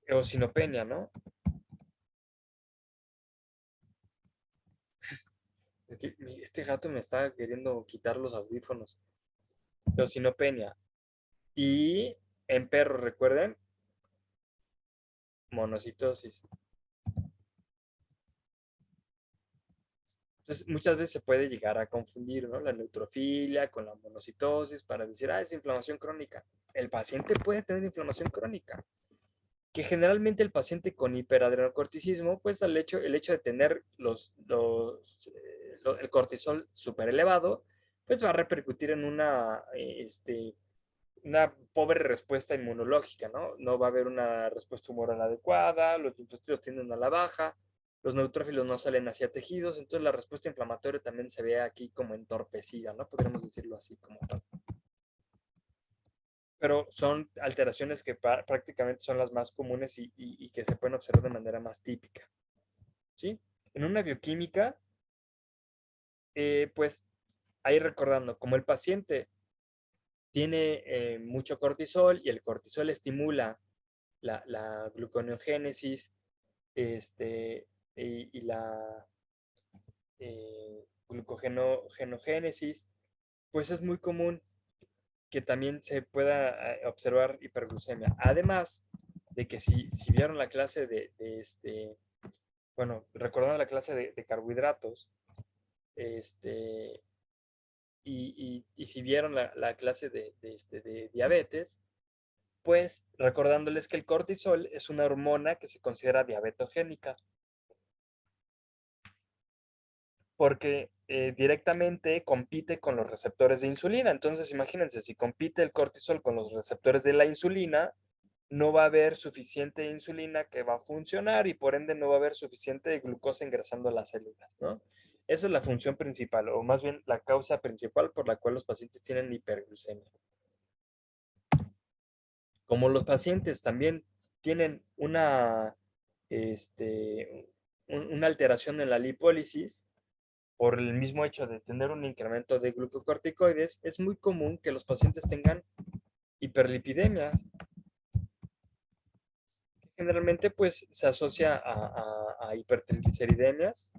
eosinopenia, ¿no? Es que este gato me está queriendo quitar los audífonos. Eosinopenia. Y en perros, recuerden, monocitosis. Entonces, muchas veces se puede llegar a confundir, ¿no? La neutrofilia con la monocitosis para decir, es inflamación crónica. El paciente puede tener inflamación crónica, que generalmente el paciente con hiperadrenocorticismo, pues el hecho de tener el cortisol súper elevado, pues va a repercutir en una pobre respuesta inmunológica, ¿no? No va a haber una respuesta humoral adecuada, los linfocitos tienden a la baja, los neutrófilos no salen hacia tejidos, entonces la respuesta inflamatoria también se ve aquí como entorpecida, ¿no? Podríamos decirlo así como tal. Pero son alteraciones que prácticamente son las más comunes y que se pueden observar de manera más típica, ¿sí? En una bioquímica, pues ahí recordando, como el paciente tiene mucho cortisol y el cortisol estimula la gluconeogénesis y la glucogenogénesis, pues es muy común que también se pueda observar hiperglucemia. Además de que si vieron la clase bueno, recordando la clase de carbohidratos, y si vieron la clase de diabetes, pues recordándoles que el cortisol es una hormona que se considera diabetogénica, porque directamente compite con los receptores de insulina. Entonces, imagínense, si compite el cortisol con los receptores de la insulina, no va a haber suficiente insulina que va a funcionar y por ende no va a haber suficiente glucosa ingresando a las células, ¿no? Esa es la función principal, o más bien la causa principal por la cual los pacientes tienen hiperglucemia. Como los pacientes también tienen una alteración en la lipólisis, por el mismo hecho de tener un incremento de glucocorticoides, es muy común que los pacientes tengan hiperlipidemias. Generalmente, pues, se asocia a hipertrigliceridemias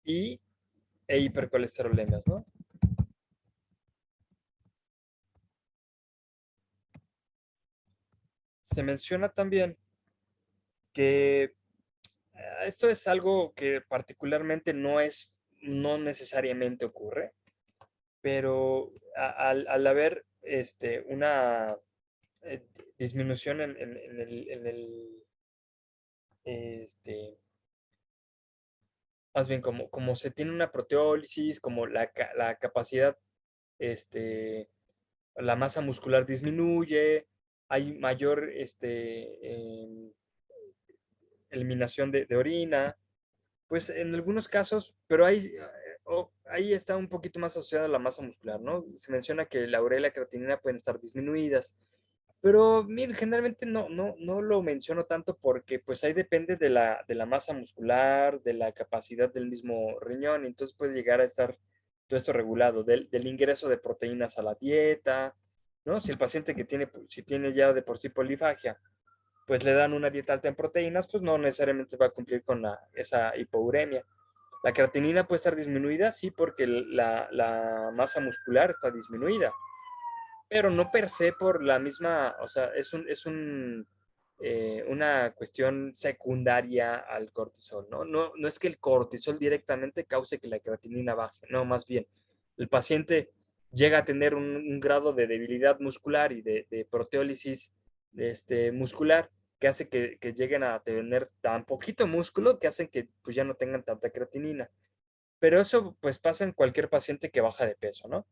e hipercolesterolemias, ¿no? Se menciona también que esto es algo que particularmente no necesariamente ocurre, pero al haber una disminución este, más bien como se tiene una proteólisis, como la capacidad, la masa muscular disminuye, hay mayor eliminación de orina, pues en algunos casos, pero ahí está un poquito más asociada a la masa muscular, ¿no? Se menciona que la urea y la creatinina pueden estar disminuidas, pero miren, generalmente no lo menciono tanto porque pues ahí depende de la masa muscular, de la capacidad del mismo riñón, entonces puede llegar a estar todo esto regulado, del ingreso de proteínas a la dieta, ¿no? Si el paciente si tiene ya de por sí polifagia, pues le dan una dieta alta en proteínas, pues no necesariamente va a cumplir con esa hipouremia. La creatinina puede estar disminuida, sí, porque la masa muscular está disminuida, pero no per se por la misma, o sea, una cuestión secundaria al cortisol, ¿no? No es que el cortisol directamente cause que la creatinina baje, no, más bien, el paciente llega a tener un grado de debilidad muscular y de proteólisis muscular que hace que lleguen a tener tan poquito músculo que hacen que pues ya no tengan tanta creatinina. Pero eso pues pasa en cualquier paciente que baja de peso, ¿no?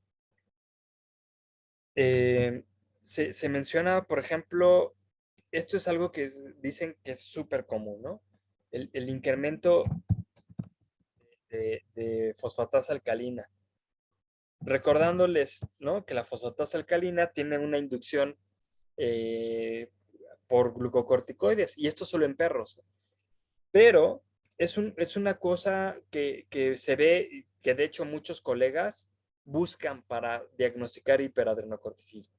Eh, se menciona, por ejemplo, esto es algo que dicen que es súper común, ¿no? El incremento de fosfatasa alcalina. Recordándoles, ¿no? Que la fosfatasa alcalina tiene una inducción eh, por glucocorticoides, y esto solo en perros. Pero es una cosa que se ve, que de hecho muchos colegas buscan para diagnosticar hiperadrenocorticismo.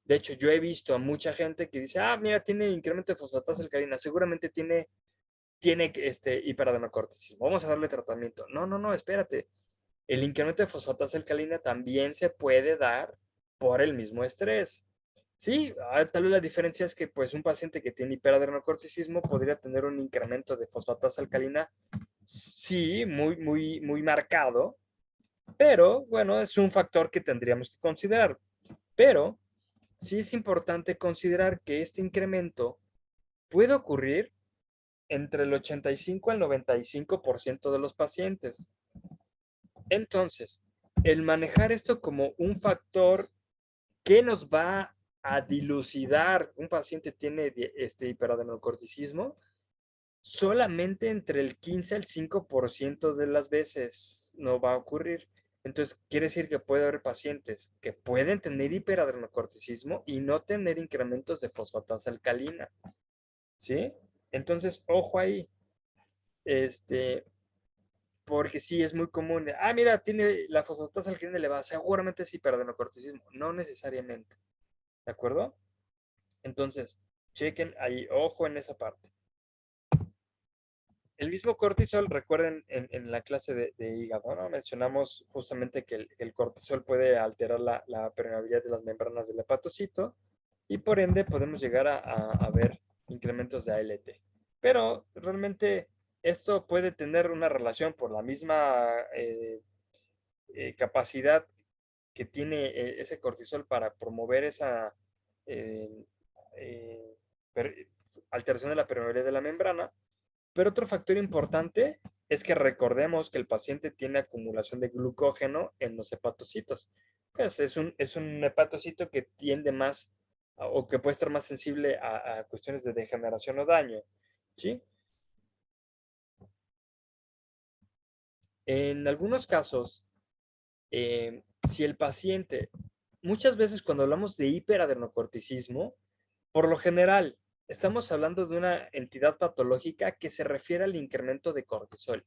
De hecho, yo he visto a mucha gente que dice, mira, tiene incremento de fosfatasa alcalina, seguramente tiene hiperadenocorticismo, vamos a darle tratamiento. No, espérate. El incremento de fosfatasa alcalina también se puede dar por el mismo estrés. Sí, tal vez la diferencia es que pues un paciente que tiene hiperadrenocorticismo podría tener un incremento de fosfatasa alcalina, sí, muy marcado, pero bueno, es un factor que tendríamos que considerar. Pero sí es importante considerar que este incremento puede ocurrir entre el 85 al 95% de los pacientes. Entonces, el manejar esto como un factor que nos va a dilucidar un paciente tiene hiperadenocorticismo, solamente entre el 15 al 5% de las veces no va a ocurrir. Entonces, quiere decir que puede haber pacientes que pueden tener hiperadrenocorticismo y no tener incrementos de fosfatasa alcalina, ¿sí? Entonces, ojo ahí, este, porque sí es muy común mira, tiene la fosfatasa alcalina elevada, seguramente es hiperadrenocorticismo, no necesariamente, ¿de acuerdo? Entonces, chequen ahí, ojo en esa parte. El mismo cortisol, recuerden en la clase de hígado, ¿no? Mencionamos justamente que el cortisol puede alterar la permeabilidad de las membranas del hepatocito y por ende podemos llegar a ver incrementos de ALT. Pero realmente esto puede tener una relación por la misma capacidad que tiene ese cortisol para promover esa eh, eh, alteración de la permeabilidad de la membrana. Pero otro factor importante es que recordemos que el paciente tiene acumulación de glucógeno en los hepatocitos. Pues es un hepatocito que tiende más o que puede estar más sensible a cuestiones de degeneración o daño. ¿Sí? En algunos casos, si el paciente, muchas veces cuando hablamos de hiperadrenocorticismo, por lo general, estamos hablando de una entidad patológica que se refiere al incremento de cortisol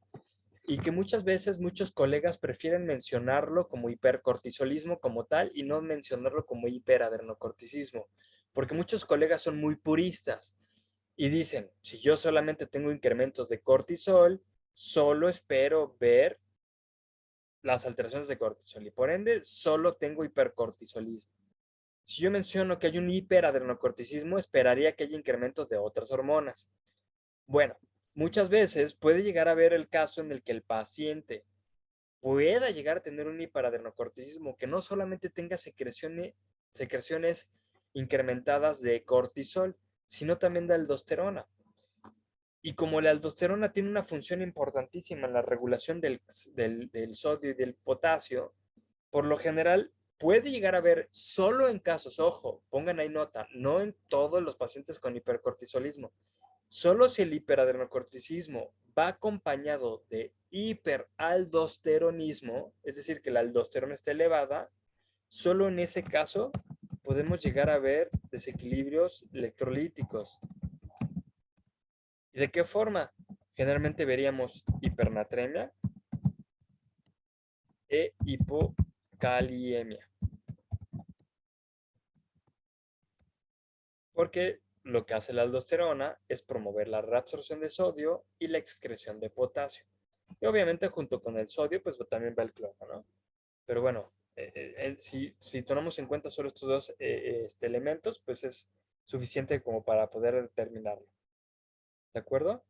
y que muchas veces muchos colegas prefieren mencionarlo como hipercortisolismo como tal y no mencionarlo como hiperadrenocorticismo, porque muchos colegas son muy puristas y dicen, si yo solamente tengo incrementos de cortisol, solo espero ver las alteraciones de cortisol y por ende solo tengo hipercortisolismo. Si yo menciono que hay un hiperadrenocorticismo, esperaría que haya incrementos de otras hormonas. Bueno, muchas veces puede llegar a haber el caso en el que el paciente pueda llegar a tener un hiperadrenocorticismo que no solamente tenga secreciones incrementadas de cortisol, sino también de aldosterona. Y como la aldosterona tiene una función importantísima en la regulación del sodio y del potasio, por lo general puede llegar a haber solo en casos, ojo, pongan ahí nota, no en todos los pacientes con hipercortisolismo, solo si el hiperadrenocorticismo va acompañado de hiperaldosteronismo, es decir, que la aldosterona está elevada, solo en ese caso podemos llegar a ver desequilibrios electrolíticos. ¿Y de qué forma? Generalmente veríamos hipernatremia e hipokaliemia. Porque lo que hace la aldosterona es promover la reabsorción de sodio y la excreción de potasio. Y obviamente junto con el sodio, pues también va el cloro, ¿no? Pero bueno, si tomamos en cuenta solo estos dos elementos, pues es suficiente como para poder determinarlo. ¿De acuerdo?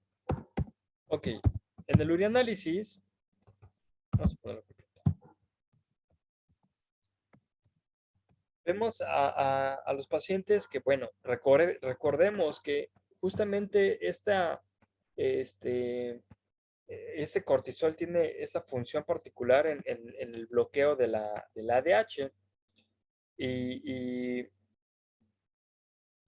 Ok, en el urianálisis, vamos a ponerlo aquí. Vemos a los pacientes que, bueno, recordemos que justamente este cortisol tiene esa función particular en el bloqueo de del ADH y, y-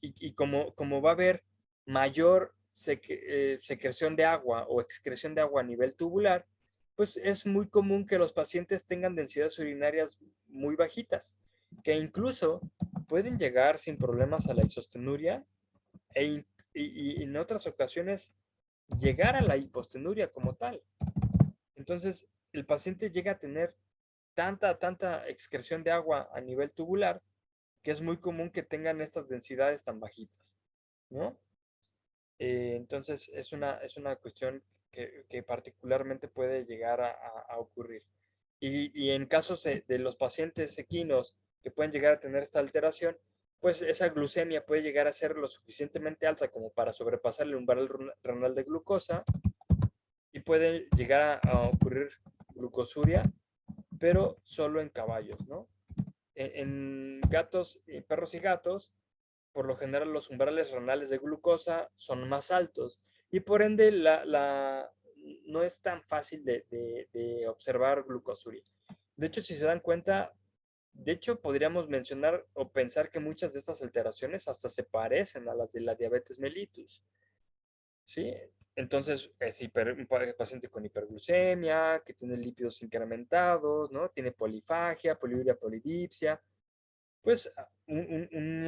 y como va a haber mayor secreción de agua o excreción de agua a nivel tubular, pues es muy común que los pacientes tengan densidades urinarias muy bajitas, que incluso pueden llegar sin problemas a la isostenuria y en otras ocasiones llegar a la hipostenuria como tal. Entonces, el paciente llega a tener tanta excreción de agua a nivel tubular que es muy común que tengan estas densidades tan bajitas, ¿no? Entonces, es una cuestión que particularmente puede llegar a ocurrir. Y en casos de los pacientes equinos que pueden llegar a tener esta alteración, pues esa glucemia puede llegar a ser lo suficientemente alta como para sobrepasar el umbral renal de glucosa y puede llegar a ocurrir glucosuria, pero solo en caballos, ¿no? En gatos, perros y gatos, por lo general los umbrales renales de glucosa son más altos y por ende no es tan fácil de observar glucosuria. De hecho, si se dan cuenta, de hecho podríamos mencionar o pensar que muchas de estas alteraciones hasta se parecen a las de la diabetes mellitus, ¿sí? Entonces, es un paciente con hiperglucemia, que tiene lípidos incrementados, ¿no? Tiene polifagia, poliuria, polidipsia, pues un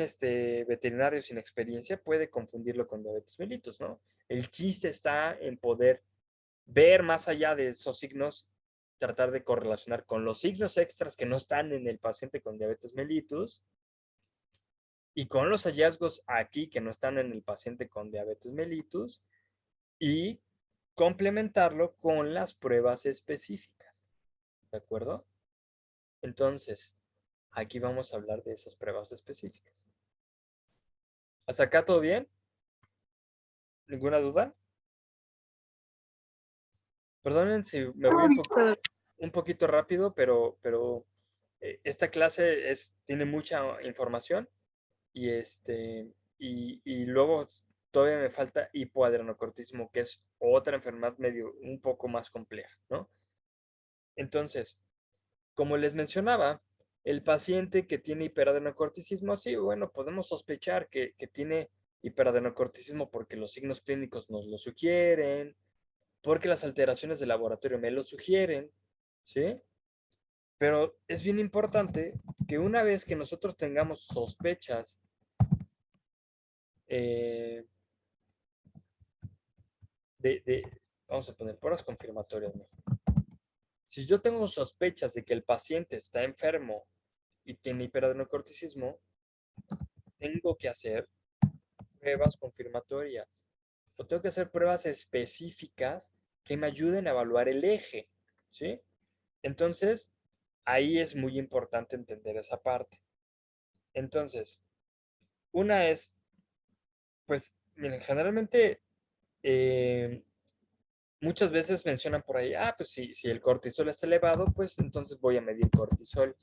veterinario sin experiencia puede confundirlo con diabetes mellitus, ¿no? El chiste está en poder ver más allá de esos signos, tratar de correlacionar con los signos extras que no están en el paciente con diabetes mellitus y con los hallazgos aquí que no están en el paciente con diabetes mellitus y complementarlo con las pruebas específicas, ¿de acuerdo? Entonces, aquí vamos a hablar de esas pruebas específicas. ¿Hasta acá todo bien? ¿Ninguna duda? Perdonen si me voy un poquito rápido, pero esta clase tiene mucha información y luego todavía me falta hipoadrenocortismo, que es otra enfermedad medio un poco más compleja, ¿no? Entonces, como les mencionaba, el paciente que tiene hiperadenocorticismo, sí, bueno, podemos sospechar que tiene hiperadenocorticismo porque los signos clínicos nos lo sugieren, porque las alteraciones de laboratorio me lo sugieren, ¿sí? Pero es bien importante que una vez que nosotros tengamos sospechas eh, vamos a poner pruebas confirmatorias, ¿no? Si yo tengo sospechas de que el paciente está enfermo y tiene hiperadenocorticismo, tengo que hacer pruebas confirmatorias. O tengo que hacer pruebas específicas que me ayuden a evaluar el eje, ¿sí? Entonces, ahí es muy importante entender esa parte. Entonces, una es, pues, miren, generalmente eh, muchas veces mencionan por ahí, pues si el cortisol está elevado, pues entonces voy a medir cortisol.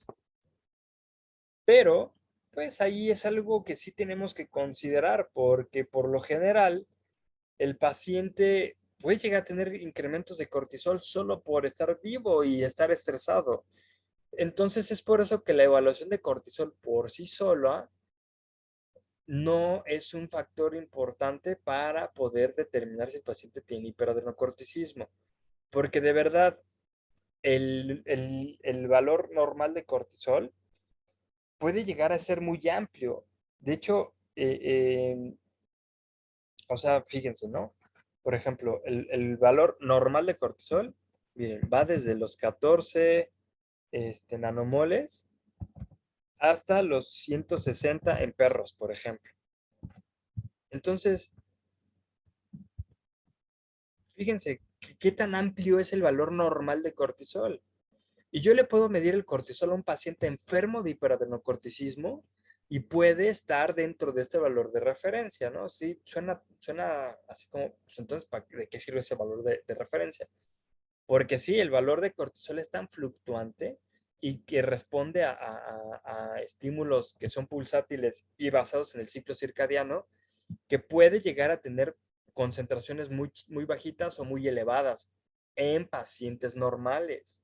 Pero, pues ahí es algo que sí tenemos que considerar, porque por lo general el paciente puede llegar a tener incrementos de cortisol solo por estar vivo y estar estresado. Entonces es por eso que la evaluación de cortisol por sí sola no es un factor importante para poder determinar si el paciente tiene hiperadrenocorticismo, porque de verdad el valor normal de cortisol puede llegar a ser muy amplio. De hecho, o sea, fíjense, ¿no? Por ejemplo, el valor normal de cortisol, miren, va desde los 14 nanomoles hasta los 160 en perros, por ejemplo. Entonces, fíjense qué tan amplio es el valor normal de cortisol. Y yo le puedo medir el cortisol a un paciente enfermo de hiperadenocorticismo y puede estar dentro de este valor de referencia, ¿no? Sí, suena así como, pues entonces, ¿de qué sirve ese valor de referencia? Porque sí, el valor de cortisol es tan fluctuante y que responde a estímulos que son pulsátiles y basados en el ciclo circadiano, que puede llegar a tener concentraciones muy, muy bajitas o muy elevadas en pacientes normales.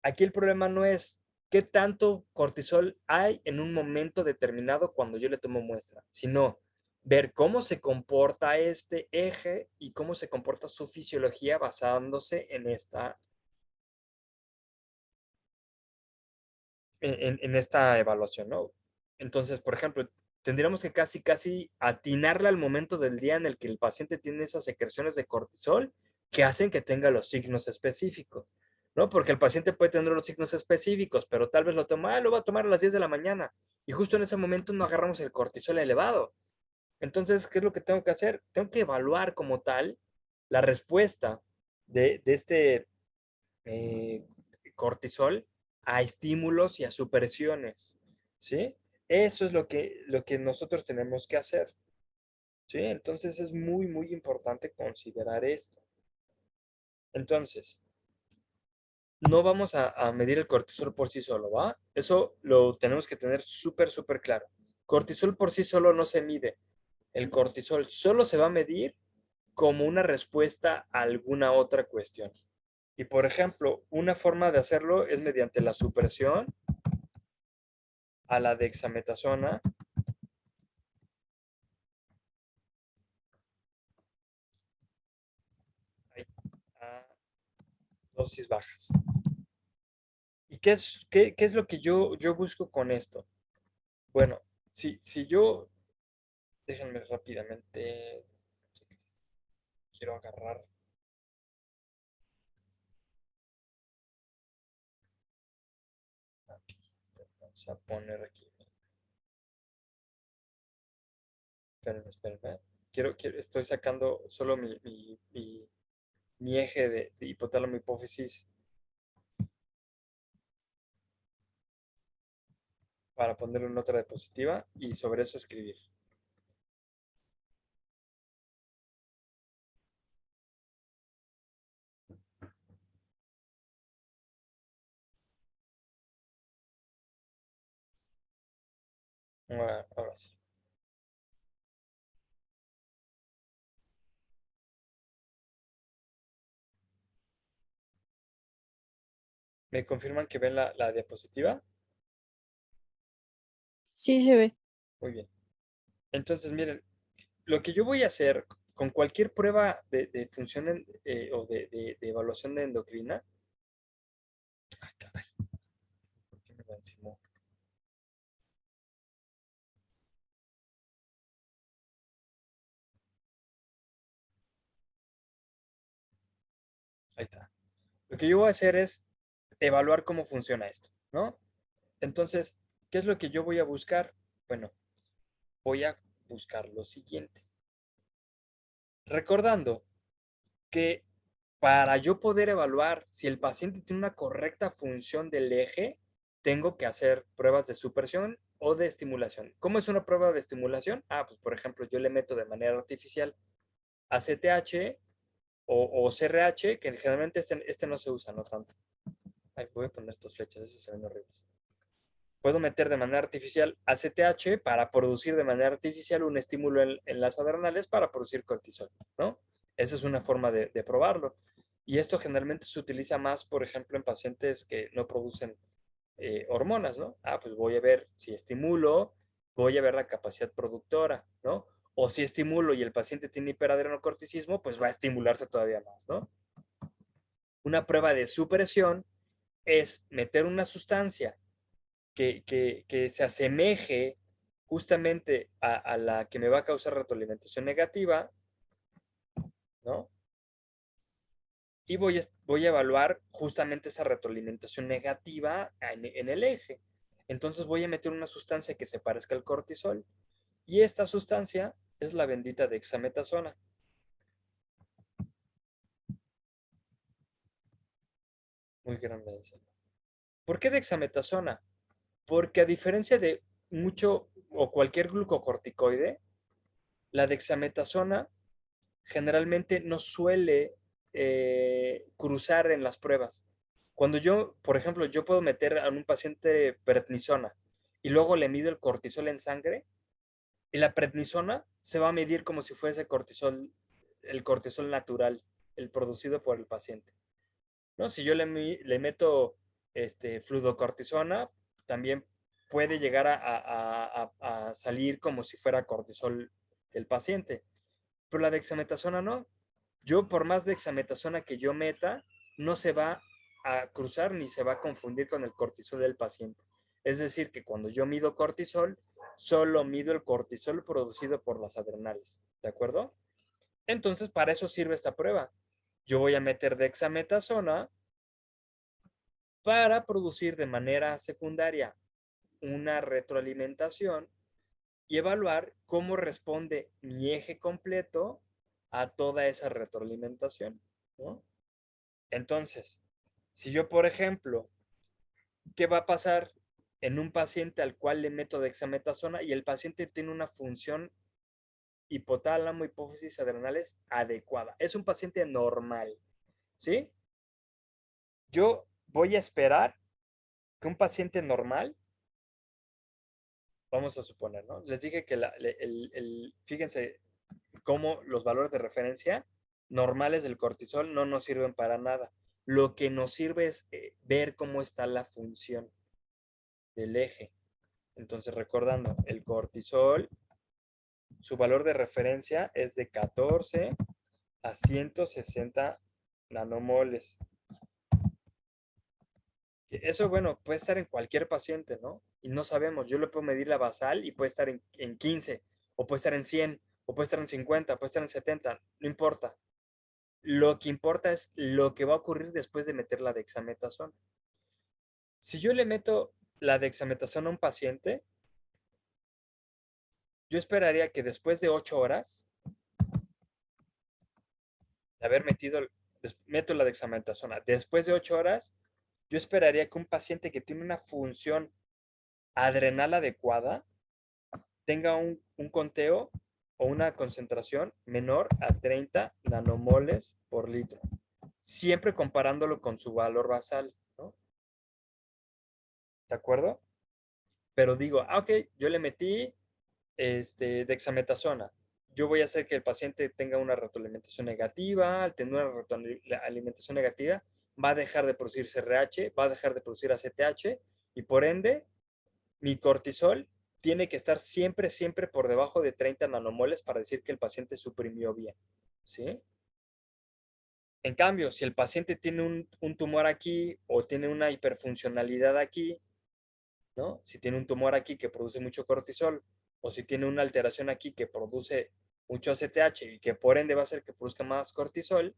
Aquí el problema no es qué tanto cortisol hay en un momento determinado cuando yo le tomo muestra, sino ver cómo se comporta este eje y cómo se comporta su fisiología basándose en esta evaluación, ¿no? Entonces, por ejemplo, tendríamos que casi atinarle al momento del día en el que el paciente tiene esas secreciones de cortisol que hacen que tenga los signos específicos, ¿no? Porque el paciente puede tener los signos específicos, pero tal vez lo va a tomar a las 10 de la mañana y justo en ese momento no agarramos el cortisol elevado. Entonces, ¿qué es lo que tengo que hacer? Tengo que evaluar como tal la respuesta de este eh, cortisol a estímulos y a supresiones, ¿sí? Eso es lo que nosotros tenemos que hacer, ¿sí? Entonces es muy, muy importante considerar esto. Entonces, no vamos a medir el cortisol por sí solo, ¿va? Eso lo tenemos que tener súper, súper claro. Cortisol por sí solo no se mide. El cortisol solo se va a medir como una respuesta a alguna otra cuestión. Y por ejemplo, una forma de hacerlo es mediante la supresión a la dexametasona a dosis bajas. ¿Y qué es lo que yo busco con esto? Bueno, si yo, déjenme rápidamente, quiero agarrar aquí, vamos a poner aquí, espérenme. Estoy sacando solo mi eje de hipotálamo hipófisis para ponerlo en otra diapositiva y sobre eso escribir. Ahora sí. ¿Me confirman que ven la diapositiva? Sí se ve. Muy bien. Entonces, miren, lo que yo voy a hacer con cualquier prueba de función o de evaluación de endocrina. Ay, caray, ¿por qué me la encimó? Ahí está. Lo que yo voy a hacer es evaluar cómo funciona esto, ¿no? Entonces, ¿qué es lo que yo voy a buscar? Bueno, voy a buscar lo siguiente. Recordando que para yo poder evaluar si el paciente tiene una correcta función del eje, tengo que hacer pruebas de supresión o de estimulación. ¿Cómo es una prueba de estimulación? Pues por ejemplo, yo le meto de manera artificial ACTH o CRH, que generalmente este no se usa, no tanto. Ay, voy a poner estas flechas, esas se ven horribles. Puedo meter de manera artificial ACTH para producir de manera artificial un estímulo en las adrenales para producir cortisol, ¿no? Esa es una forma de probarlo. Y esto generalmente se utiliza más, por ejemplo, en pacientes que no producen hormonas, ¿no? Pues voy a ver si estimulo, voy a ver la capacidad productora, ¿no? O si estimulo y el paciente tiene hiperadrenocorticismo, pues va a estimularse todavía más, ¿no? Una prueba de supresión es meter una sustancia que se asemeje justamente a la que me va a causar retroalimentación negativa, ¿no? Y voy a evaluar justamente esa retroalimentación negativa en el eje. Entonces voy a meter una sustancia que se parezca al cortisol. Y esta sustancia es la bendita dexametasona. Muy grande. ¿Por qué dexametasona? Porque a diferencia de mucho o cualquier glucocorticoide, la dexametasona generalmente no suele cruzar en las pruebas. Cuando yo, por ejemplo, yo puedo meter a un paciente prednisona y luego le mido el cortisol en sangre, y la prednisona se va a medir como si fuese cortisol, el cortisol natural, el producido por el paciente, ¿no? Si yo le meto fludocortisona, también puede llegar a salir como si fuera cortisol el paciente. Pero la dexametasona no. Yo, por más dexametasona que yo meta, no se va a cruzar ni se va a confundir con el cortisol del paciente. Es decir, que cuando yo mido cortisol, solo mido el cortisol producido por las adrenales. ¿De acuerdo? Entonces, para eso sirve esta prueba. Yo voy a meter dexametasona para producir de manera secundaria una retroalimentación y evaluar cómo responde mi eje completo a toda esa retroalimentación, ¿no? Entonces, si yo, por ejemplo, ¿qué va a pasar en un paciente al cual le meto dexametasona y el paciente tiene una función hipotálamo, hipófisis adrenales adecuada? Es un paciente normal, ¿sí? Yo voy a esperar que un paciente normal, vamos a suponer, ¿no? Les dije que fíjense cómo los valores de referencia normales del cortisol no nos sirven para nada. Lo que nos sirve es ver cómo está la función del eje. Entonces, recordando, el cortisol, su valor de referencia es de 14 a 160 nanomoles. Eso, bueno, puede estar en cualquier paciente, ¿no? Y no sabemos, yo le puedo medir la basal y puede estar en 15, o puede estar en 100, o puede estar en 50, puede estar en 70, no importa. Lo que importa es lo que va a ocurrir después de meter la dexametasona. Si yo le meto la dexametasona a un paciente, yo esperaría que después de 8 horas de haber meto la dexametasona, después de 8 horas, yo esperaría que un paciente que tiene una función adrenal adecuada tenga un conteo o una concentración menor a 30 nanomoles por litro, siempre comparándolo con su valor basal, ¿no? ¿De acuerdo? Pero digo, ok, yo le metí dexametasona. Yo voy a hacer que el paciente tenga una retroalimentación negativa. Al tener una retroalimentación negativa, va a dejar de producir CRH, va a dejar de producir ACTH y por ende, mi cortisol tiene que estar siempre, siempre por debajo de 30 nanomoles para decir que el paciente suprimió bien. ¿Sí? En cambio, si el paciente tiene un tumor aquí o tiene una hiperfuncionalidad aquí, ¿no? Si tiene un tumor aquí que produce mucho cortisol o si tiene una alteración aquí que produce mucho ACTH y que por ende va a hacer que produzca más cortisol,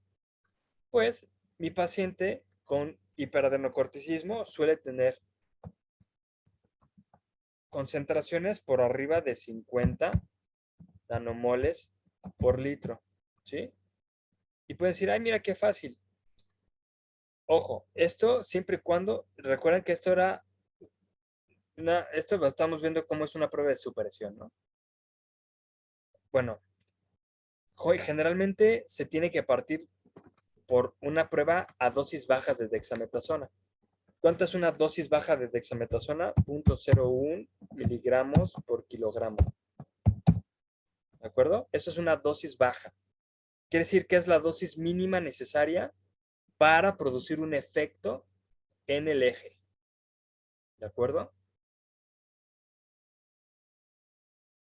pues mi paciente con hiperadenocorticismo suele tener concentraciones por arriba de 50 nanomoles por litro, ¿sí? Y pueden decir, ay, mira qué fácil. Ojo, esto siempre y cuando, recuerden que esto lo estamos viendo como es una prueba de supresión, ¿no? Bueno, generalmente se tiene que partir por una prueba a dosis bajas de dexametasona. ¿Cuánto es una dosis baja de dexametasona? 0.01 miligramos por kilogramo. ¿De acuerdo? Eso es una dosis baja. Quiere decir que es la dosis mínima necesaria para producir un efecto en el eje. ¿De acuerdo?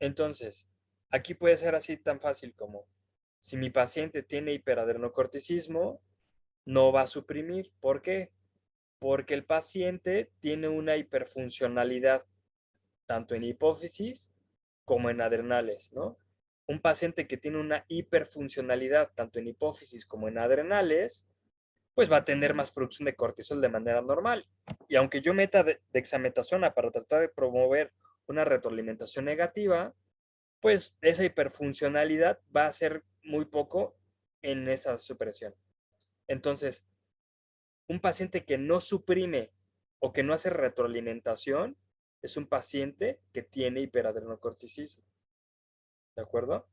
Entonces, aquí puede ser así tan fácil como, si mi paciente tiene hiperadrenocorticismo, no va a suprimir. ¿Por qué? Porque el paciente tiene una hiperfuncionalidad, tanto en hipófisis como en adrenales, ¿no? Un paciente que tiene una hiperfuncionalidad, tanto en hipófisis como en adrenales, pues va a tener más producción de cortisol de manera normal. Y aunque yo meta dexametasona para tratar de promover una retroalimentación negativa, pues esa hiperfuncionalidad va a ser muy poco en esa supresión. Entonces, un paciente que no suprime o que no hace retroalimentación es un paciente que tiene hiperadrenocorticismo. ¿De acuerdo?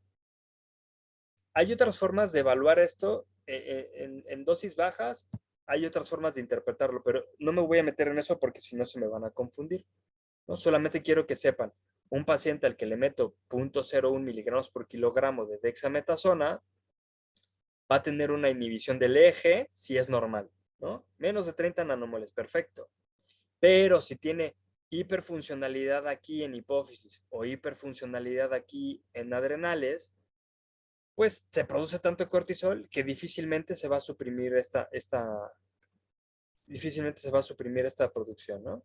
Hay otras formas de evaluar esto en dosis bajas, hay otras formas de interpretarlo, pero no me voy a meter en eso porque si no se me van a confundir, ¿no? Solamente quiero que sepan, un paciente al que le meto 0.01 miligramos por kilogramo de dexametasona va a tener una inhibición del eje si es normal, ¿no? Menos de 30 nanomoles, perfecto. Pero si tiene hiperfuncionalidad aquí en hipófisis o hiperfuncionalidad aquí en adrenales, pues se produce tanto cortisol que difícilmente se va a suprimir difícilmente se va a suprimir esta producción, ¿no?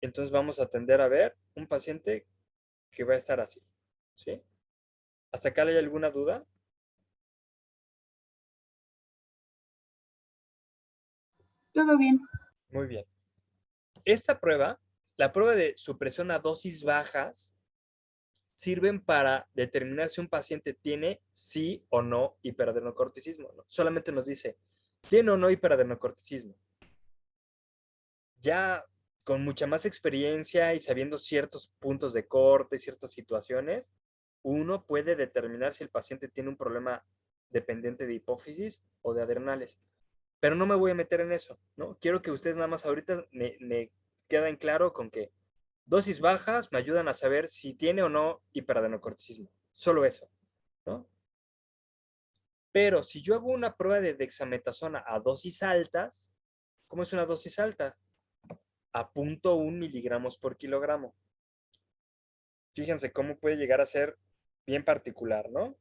Entonces vamos a tender a ver un paciente que va a estar así, ¿sí? ¿Hasta acá hay alguna duda? Todo bien. Muy bien. Esta prueba, la prueba de supresión a dosis bajas, sirven para determinar si un paciente tiene sí o no hiperadrenocorticismo, ¿no? Solamente nos dice, ¿tiene o no hiperadrenocorticismo? Ya con mucha más experiencia y sabiendo ciertos puntos de corte, ciertas situaciones, uno puede determinar si el paciente tiene un problema dependiente de hipófisis o de adrenales. Pero no me voy a meter en eso, ¿no? Quiero que ustedes nada más ahorita me queden claro con que dosis bajas me ayudan a saber si tiene o no hiperadenocorticismo. Solo eso, ¿no? Pero si yo hago una prueba de dexametasona a dosis altas, ¿cómo es una dosis alta? A 0.1 miligramos por kilogramo. Fíjense cómo puede llegar a ser bien particular, ¿no?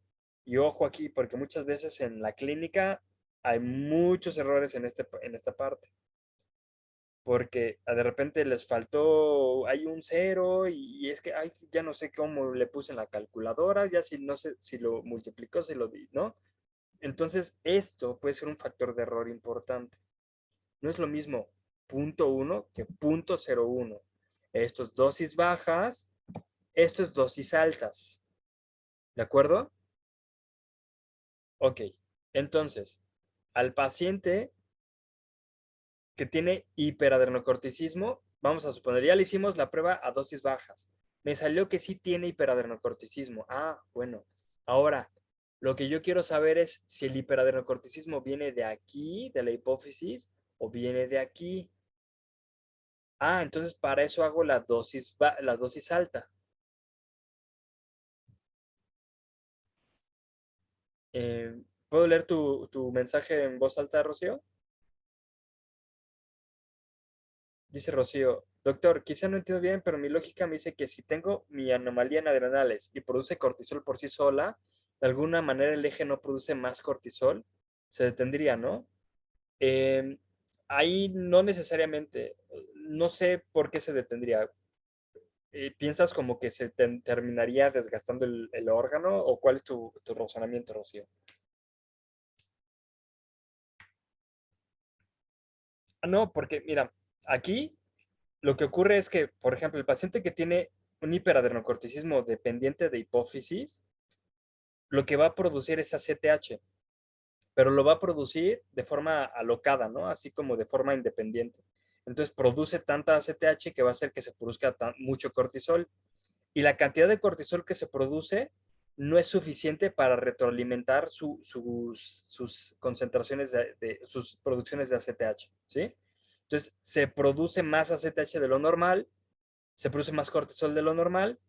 Y ojo aquí, porque muchas veces en la clínica hay muchos errores en esta parte. Porque de repente les faltó, hay un cero y es que ay, ya no sé cómo le puse en la calculadora, ya si no sé si lo multiplicó, si lo di, ¿no? Entonces, esto puede ser un factor de error importante. No es lo mismo 0.1 que 0.01. Esto es dosis bajas, esto es dosis altas. ¿De acuerdo? Ok. Entonces, al paciente que tiene hiperadrenocorticismo, vamos a suponer, ya le hicimos la prueba a dosis bajas. Me salió que sí tiene hiperadrenocorticismo. Ah, bueno. Ahora, lo que yo quiero saber es si el hiperadrenocorticismo viene de aquí, de la hipófisis, o viene de aquí. Ah, entonces para eso hago la dosis alta. Eh, ¿Puedo leer tu mensaje en voz alta, Rocío? Dice Rocío, doctor, quizá no entiendo bien, pero mi lógica me dice que si tengo mi anomalía en adrenales y produce cortisol por sí sola, de alguna manera el eje no produce más cortisol, se detendría, ¿no? Eh, Ahí no necesariamente, no sé por qué se detendría. ¿Piensas como que se terminaría desgastando el órgano o cuál es tu razonamiento, Rocío? Ah, no, porque mira, aquí lo que ocurre es que, por ejemplo, el paciente que tiene un hiperadrenocorticismo dependiente de hipófisis, lo que va a producir es ACTH, pero lo va a producir de forma alocada, ¿no? Así como de forma independiente. Entonces produce tanta ACTH que va a hacer que se produzca mucho cortisol. Y la cantidad de cortisol que se produce no es suficiente para retroalimentar sus concentraciones sus producciones de ACTH, ¿sí? Entonces se produce más ACTH de lo normal, se produce más cortisol de lo normal,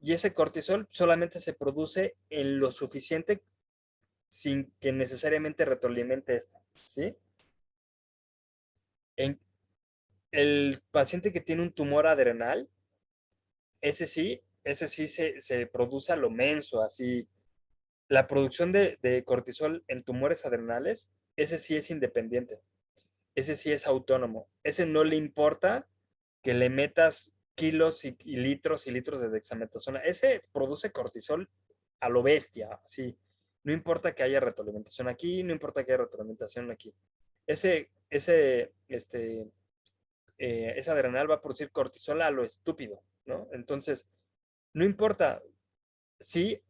y ese cortisol solamente se produce en lo suficiente sin que necesariamente retroalimente esto, ¿sí? En el paciente que tiene un tumor adrenal, ese sí se produce a lo menso, así. La producción de cortisol en tumores adrenales, ese sí es independiente, ese sí es autónomo, ese no le importa que le metas kilos y litros de dexametasona, ese produce cortisol a lo bestia, así. No importa que haya retroalimentación aquí, no importa que haya retroalimentación aquí. Ese adrenal va a producir cortisol a lo estúpido, ¿no? Entonces, no importa si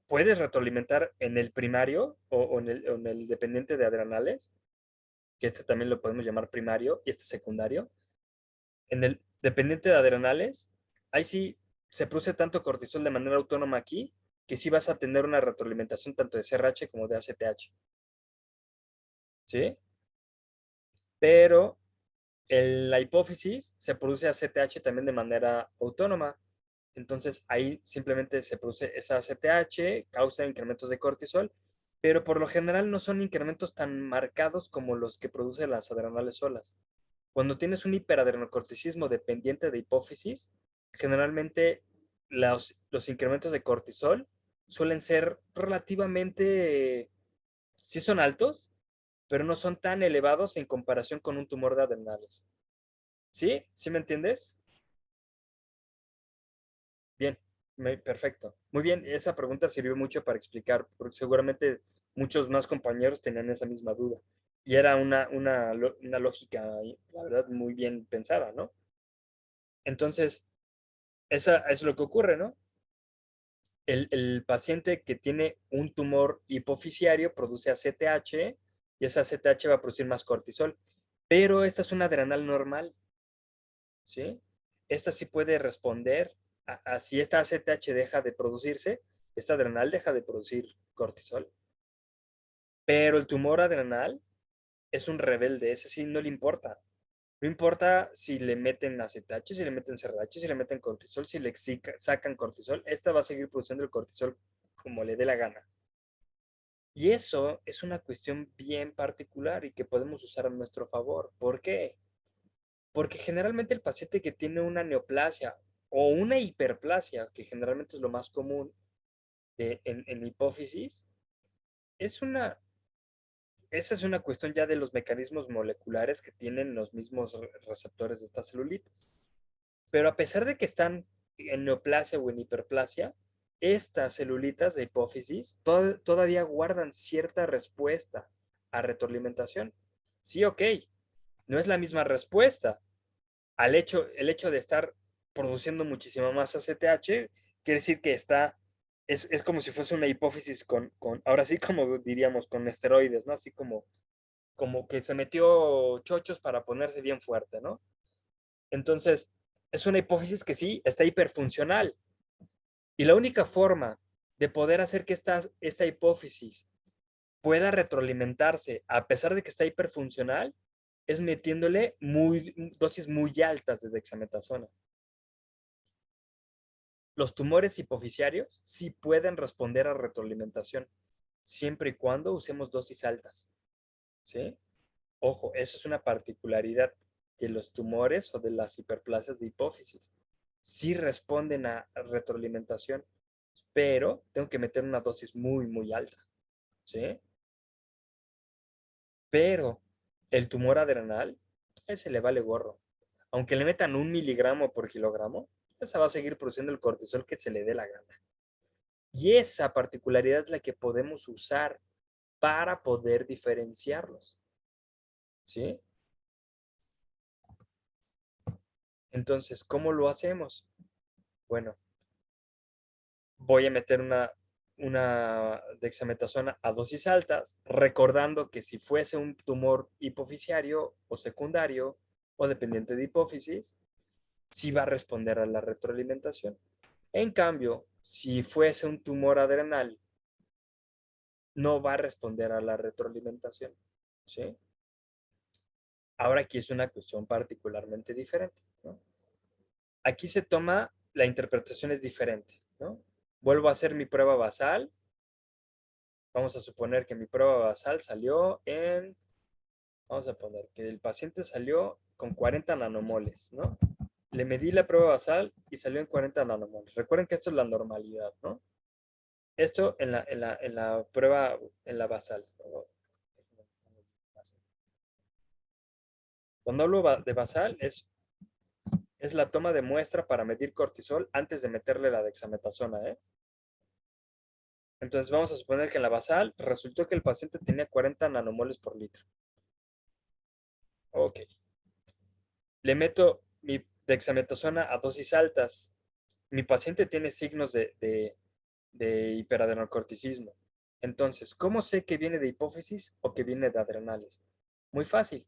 puedes retroalimentar en el primario o en el dependiente de adrenales, que este también lo podemos llamar primario y este secundario. En el dependiente de adrenales, ahí sí se produce tanto cortisol de manera autónoma aquí, que sí vas a tener una retroalimentación tanto de CRH como de ACTH. ¿Sí? Pero en la hipófisis se produce ACTH también de manera autónoma. Entonces ahí simplemente se produce esa ACTH, causa incrementos de cortisol, pero por lo general no son incrementos tan marcados como los que producen las adrenales solas. Cuando tienes un hiperadrenocorticismo dependiente de hipófisis, generalmente los incrementos de cortisol suelen ser relativamente, sí son altos, pero no son tan elevados en comparación con un tumor de adrenales. ¿Sí? ¿Sí me entiendes? Bien, perfecto. Muy bien, esa pregunta sirvió mucho para explicar, porque seguramente muchos más compañeros tenían esa misma duda. Y era una lógica, la verdad, muy bien pensada, ¿no? Entonces, esa es lo que ocurre, ¿no? El paciente que tiene un tumor hipofisiario produce ACTH y esa ACTH va a producir más cortisol, pero esta es una adrenal normal, ¿sí? Esta sí puede responder a si esta ACTH deja de producirse, esta adrenal deja de producir cortisol. Pero el tumor adrenal es un rebelde, ese sí no le importa. No importa si le meten ACTH, si le meten CRH, si le meten cortisol, si le sacan cortisol, esta va a seguir produciendo el cortisol como le dé la gana. Y eso es una cuestión bien particular y que podemos usar a nuestro favor. ¿Por qué? Porque generalmente el paciente que tiene una neoplasia o una hiperplasia, que generalmente es lo más común en hipófisis, es una, esa es una cuestión ya de los mecanismos moleculares que tienen los mismos receptores de estas celulitas. Pero a pesar de que están en neoplasia o en hiperplasia, estas celulitas de hipófisis todavía guardan cierta respuesta a retroalimentación. Sí, ok, no es la misma respuesta, el hecho de estar produciendo muchísima más ACTH, quiere decir que es como si fuese una hipófisis ahora sí como diríamos, con esteroides, ¿no? Así como que se metió chochos para ponerse bien fuerte, ¿no? Entonces, es una hipófisis que sí, está hiperfuncional. Y la única forma de poder hacer que esta hipófisis pueda retroalimentarse a pesar de que está hiperfuncional es metiéndole dosis muy altas de dexametasona. Los tumores hipofisiarios sí pueden responder a retroalimentación, siempre y cuando usemos dosis altas. ¿Sí? Ojo, eso es una particularidad de los tumores o de las hiperplasias de hipófisis. Sí responden a retroalimentación, pero tengo que meter una dosis muy, muy alta. ¿Sí? Pero el tumor adrenal, ese le vale gorro. Aunque le metan 1 miligramo por kilogramo, esa va a seguir produciendo el cortisol que se le dé la gana. Y esa particularidad es la que podemos usar para poder diferenciarlos. ¿Sí? Entonces, ¿cómo lo hacemos? Bueno, voy a meter una dexametasona a dosis altas, recordando que si fuese un tumor hipofisiario o secundario o dependiente de hipófisis, sí va a responder a la retroalimentación. En cambio, si fuese un tumor adrenal, no va a responder a la retroalimentación. ¿Sí? Ahora aquí es una cuestión particularmente diferente, ¿no? Aquí se toma, la interpretación es diferente, ¿no? Vuelvo a hacer mi prueba basal. Vamos a suponer que mi prueba basal salió en Vamos a poner que el paciente salió con 40 nanomoles, ¿no? Le medí la prueba basal y salió en 40 nanomoles. Recuerden que esto es la normalidad, ¿no? Esto en la prueba, en la basal. Cuando hablo de basal, es la toma de muestra para medir cortisol antes de meterle la dexametasona, ¿eh? Entonces vamos a suponer que en la basal resultó que el paciente tenía 40 nanomoles por litro. Ok. Le meto mi dexametasona a dosis altas. Mi paciente tiene signos de hiperadenocorticismo. Entonces, ¿cómo sé que viene de hipófisis o que viene de adrenales? Muy fácil.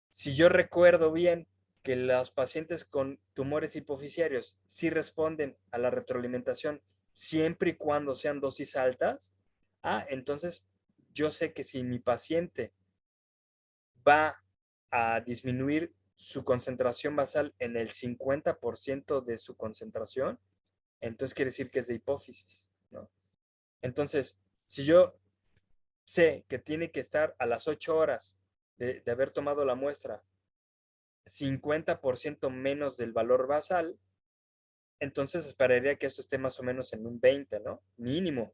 Si yo recuerdo bien que los pacientes con tumores hipofisiarios sí responden a la retroalimentación siempre y cuando sean dosis altas, entonces yo sé que si mi paciente va a disminuir su concentración basal en el 50% de su concentración, entonces quiere decir que es de hipófisis, ¿no? Entonces, si yo sé que tiene que estar a las 8 horas de haber tomado la muestra 50% menos del valor basal, entonces esperaría que esto esté más o menos en un 20, ¿no? Mínimo,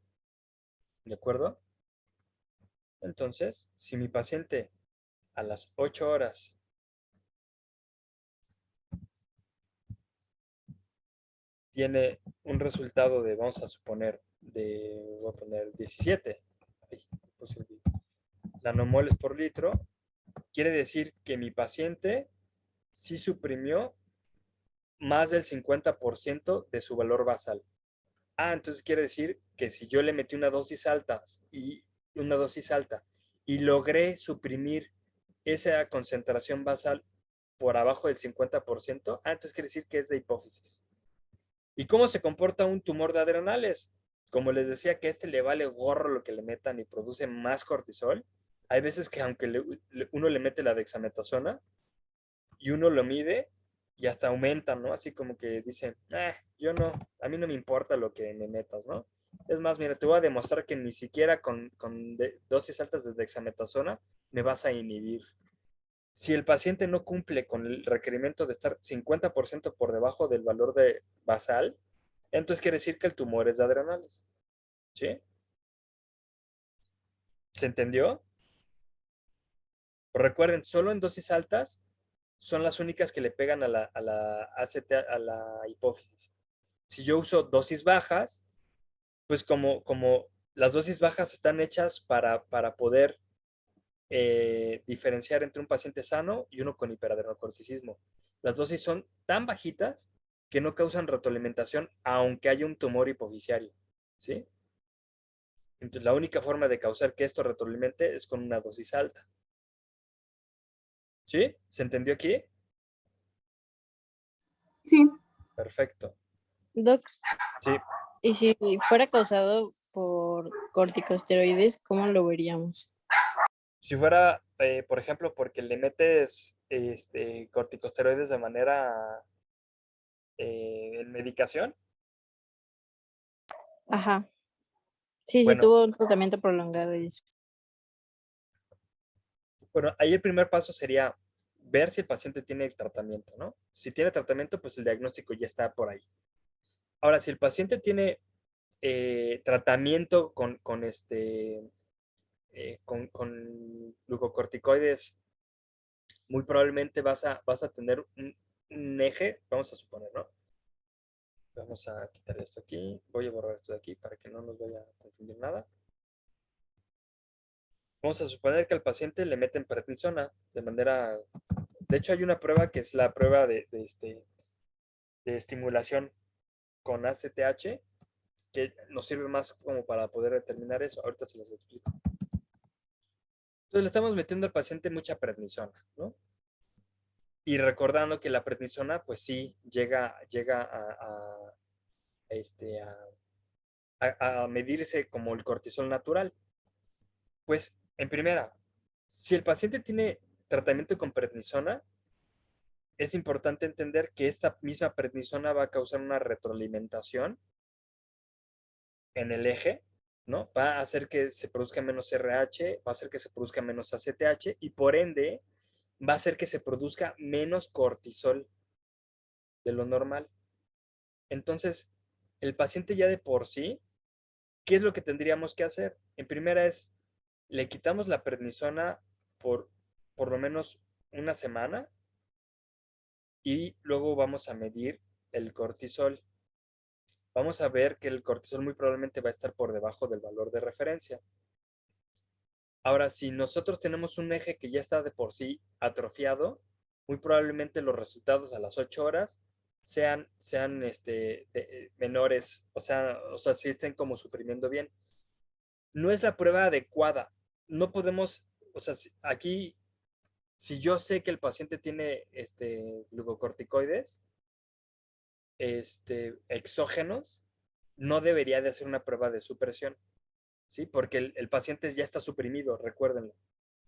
¿de acuerdo? Entonces, si mi paciente a las 8 horas tiene un resultado de, vamos a suponer, voy a poner 17 nanomoles por litro, quiere decir que mi paciente sí suprimió más del 50% de su valor basal. Entonces quiere decir que si yo le metí una dosis alta y logré suprimir esa concentración basal por abajo del 50%, entonces quiere decir que es de hipófisis. ¿Y cómo se comporta un tumor de adrenales? Como les decía que a este le vale gorro lo que le metan y produce más cortisol, hay veces que aunque uno le mete la dexametasona y uno lo mide y hasta aumenta, ¿no? Así como que dice, yo no, a mí no me importa lo que me metas, ¿no? Es más, mira, te voy a demostrar que ni siquiera con dosis altas de dexametasona me vas a inhibir. Si el paciente no cumple con el requerimiento de estar 50% por debajo del valor de basal, entonces quiere decir que el tumor es de adrenales. ¿Sí? ¿Se entendió? Recuerden, solo en dosis altas son las únicas que le pegan a la ACT, a la hipófisis. Si yo uso dosis bajas, pues como las dosis bajas están hechas para poder diferenciar entre un paciente sano y uno con hiperadenocorticismo. Las dosis son tan bajitas que no causan retroalimentación aunque haya un tumor hipofisiario. ¿Sí? Entonces, la única forma de causar que esto retroalimente es con una dosis alta. ¿Sí? ¿Se entendió aquí? Sí, Perfecto. Doc, Sí. y si fuera causado por corticosteroides, ¿cómo lo veríamos? Si fuera, por ejemplo, porque le metes corticosteroides de manera en medicación, Ajá. Sí, sí, bueno, tuvo un tratamiento prolongado y eso. bueno, ahí el primer paso sería ver si el paciente tiene el tratamiento, ¿no? Si tiene tratamiento, pues el diagnóstico ya está por ahí. Ahora, si el paciente tiene tratamiento con glucocorticoides, muy probablemente vas a tener un eje, vamos a suponer, ¿no? Vamos a quitar esto aquí. Voy a borrar esto de aquí para que no nos vaya a confundir nada. Vamos a suponer que al paciente le meten prednisona de manera... De hecho, hay una prueba que es la prueba de estimulación con ACTH que nos sirve más como para poder determinar eso. Ahorita se los explico. Entonces le estamos metiendo al paciente mucha prednisona, ¿no? Y recordando que la prednisona, pues sí, llega a medirse como el cortisol natural. Pues, en primera, si el paciente tiene tratamiento con prednisona, es importante entender que esta misma prednisona va a causar una retroalimentación en el eje ¿no? Va a hacer que se produzca menos RH, va a hacer que se produzca menos ACTH y por ende va a hacer que se produzca menos cortisol de lo normal. Entonces, el paciente ya de por sí, ¿qué es lo que tendríamos que hacer? En primera es, le quitamos la prednisona por lo menos una semana y luego vamos a medir el cortisol. Vamos a ver que el cortisol muy probablemente va a estar por debajo del valor de referencia. Ahora, si nosotros tenemos un eje que ya está de por sí atrofiado, muy probablemente los resultados a las 8 horas sean menores, o sea, si estén como suprimiendo bien. No es la prueba adecuada. No podemos, o sea, aquí, si yo sé que el paciente tiene glucocorticoides exógenos, no debería de hacer una prueba de supresión, ¿sí? Porque el paciente ya está suprimido, recuérdenlo.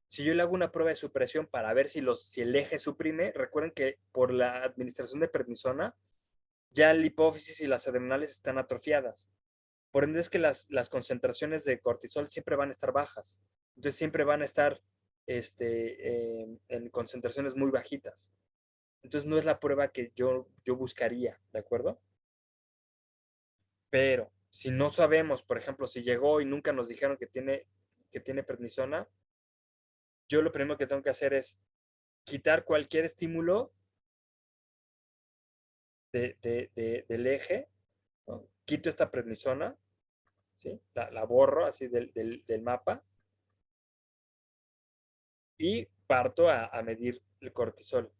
Si yo le hago una prueba de supresión para ver si el eje suprime, recuerden que por la administración de prednisona, ya la hipófisis y las adrenales están atrofiadas. Por ende es que las concentraciones de cortisol siempre van a estar bajas. Entonces siempre van a estar en concentraciones muy bajitas. Entonces no es la prueba que yo buscaría, ¿de acuerdo? Pero si no sabemos, por ejemplo, si llegó y nunca nos dijeron que tiene prednisona, yo lo primero que tengo que hacer es quitar cualquier estímulo del eje, ¿no? Quito esta prednisona, ¿sí? La borro así del mapa y parto a medir el cortisol.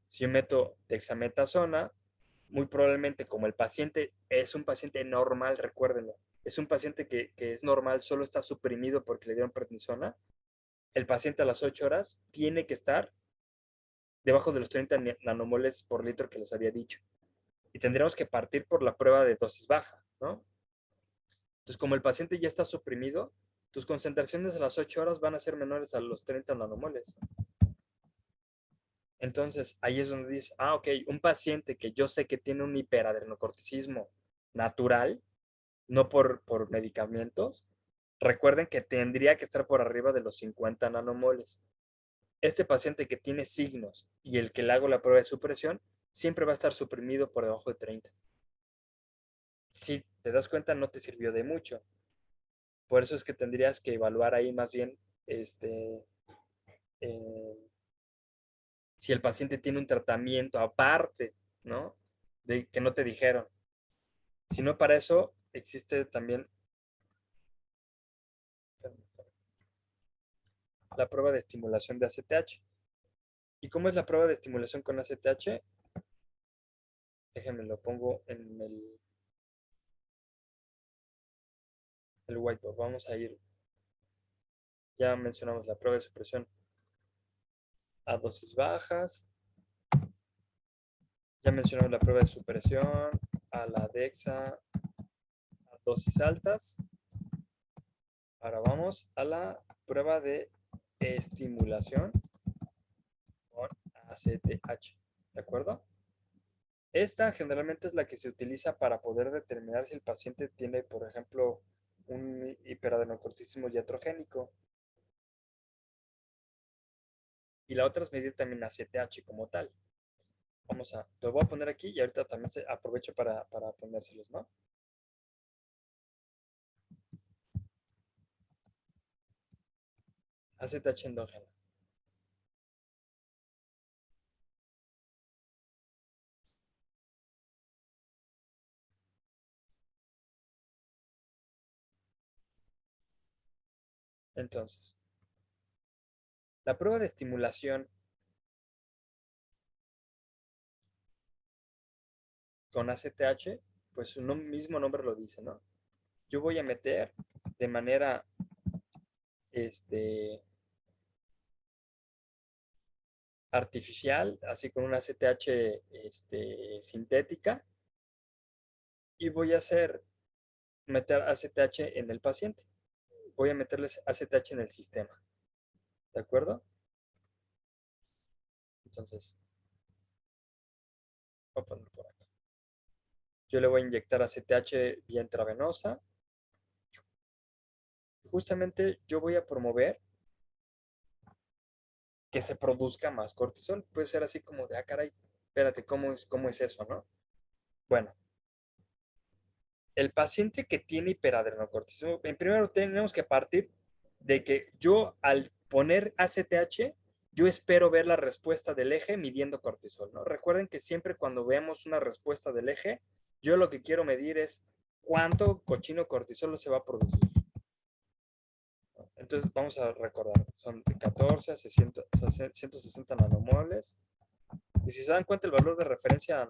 Si yo meto dexametasona, muy probablemente como el paciente es un paciente normal, recuérdenlo, es un paciente que es normal, solo está suprimido porque le dieron prednisona, el paciente a las 8 horas tiene que estar debajo de los 30 nanomoles por litro que les había dicho. Y tendríamos que partir por la prueba de dosis baja, ¿no? Entonces, como el paciente ya está suprimido, tus concentraciones a las 8 horas van a ser menores a los 30 nanomoles. Entonces, ahí es donde dices, ok, un paciente que yo sé que tiene un hiperadrenocorticismo natural, no por medicamentos, recuerden que tendría que estar por arriba de los 50 nanomoles. Este paciente que tiene signos y el que le hago la prueba de supresión, siempre va a estar suprimido por debajo de 30. Si te das cuenta, no te sirvió de mucho. Por eso es que tendrías que evaluar ahí más bien eh, si el paciente tiene un tratamiento aparte, ¿no? De que no te dijeron. Si no, para eso existe también la prueba de estimulación de ACTH. ¿Y cómo es la prueba de estimulación con ACTH? Déjenme lo pongo en el whiteboard. Vamos a ir, ya mencionamos la prueba de supresión a dosis bajas. Ya mencionamos la prueba de supresión a la DEXA a dosis altas. Ahora vamos a la prueba de estimulación con ACTH. ¿De acuerdo? Esta generalmente es la que se utiliza para poder determinar si el paciente tiene, por ejemplo, un hiperadenocorticismo iatrogénico. Y la otra es medir también ACTH como tal. Lo voy a poner aquí y ahorita también aprovecho para ponérselos, ¿no? ACTH endógeno. Entonces, la prueba de estimulación con ACTH, pues su mismo nombre lo dice, ¿no? Yo voy a meter de manera artificial, así con una ACTH sintética, y voy a meter ACTH en el paciente. Voy a meterles ACTH en el sistema. ¿De acuerdo? Entonces, voy a poner por acá. Yo le voy a inyectar ACTH vía intravenosa. justamente yo voy a promover que se produzca más cortisol. Puede ser así como de, caray, espérate, cómo es eso, no? Bueno, el paciente que tiene hiperadrenocortismo, en primero tenemos que partir de que yo al poner ACTH, yo espero ver la respuesta del eje midiendo cortisol, ¿no? Recuerden que siempre cuando veamos una respuesta del eje, yo lo que quiero medir es cuánto cochino cortisol se va a producir. Entonces vamos a recordar, son de 14 a 160 nanomoles. Y si se dan cuenta, el valor de referencia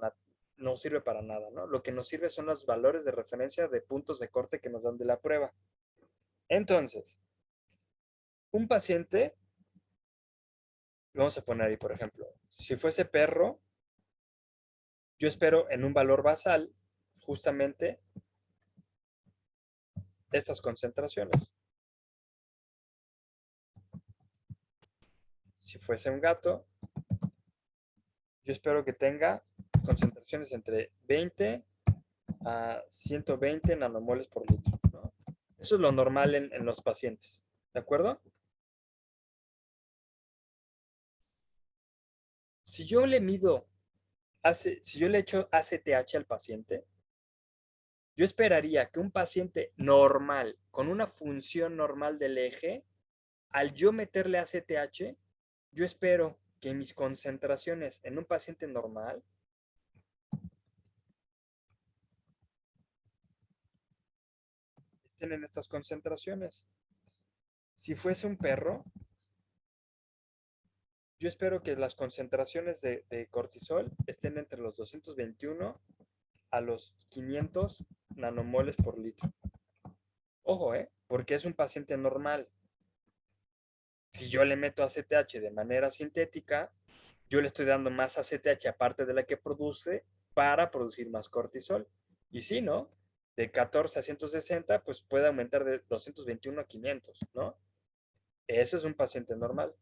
no sirve para nada, ¿no? Lo que nos sirve son los valores de referencia de puntos de corte que nos dan de la prueba. Entonces, un paciente, vamos a poner ahí, por ejemplo, si fuese perro, yo espero en un valor basal justamente estas concentraciones. Si fuese un gato, yo espero que tenga concentraciones entre 20 a 120 nanomoles por litro, ¿no? Eso es lo normal en los pacientes, ¿de acuerdo? Si yo le mido, si yo le echo ACTH al paciente, yo esperaría que un paciente normal, con una función normal del eje, al yo meterle ACTH, yo espero que mis concentraciones en un paciente normal estén en estas concentraciones. Si fuese un perro, yo espero que las concentraciones de cortisol estén entre los 221 a los 500 nanomoles por litro. Ojo, porque es un paciente normal. Si yo le meto ACTH de manera sintética, yo le estoy dando más ACTH aparte de la que produce para producir más cortisol. Y sí, ¿no? De 14 a 160, pues puede aumentar de 221 a 500, ¿no? Eso es un paciente normal.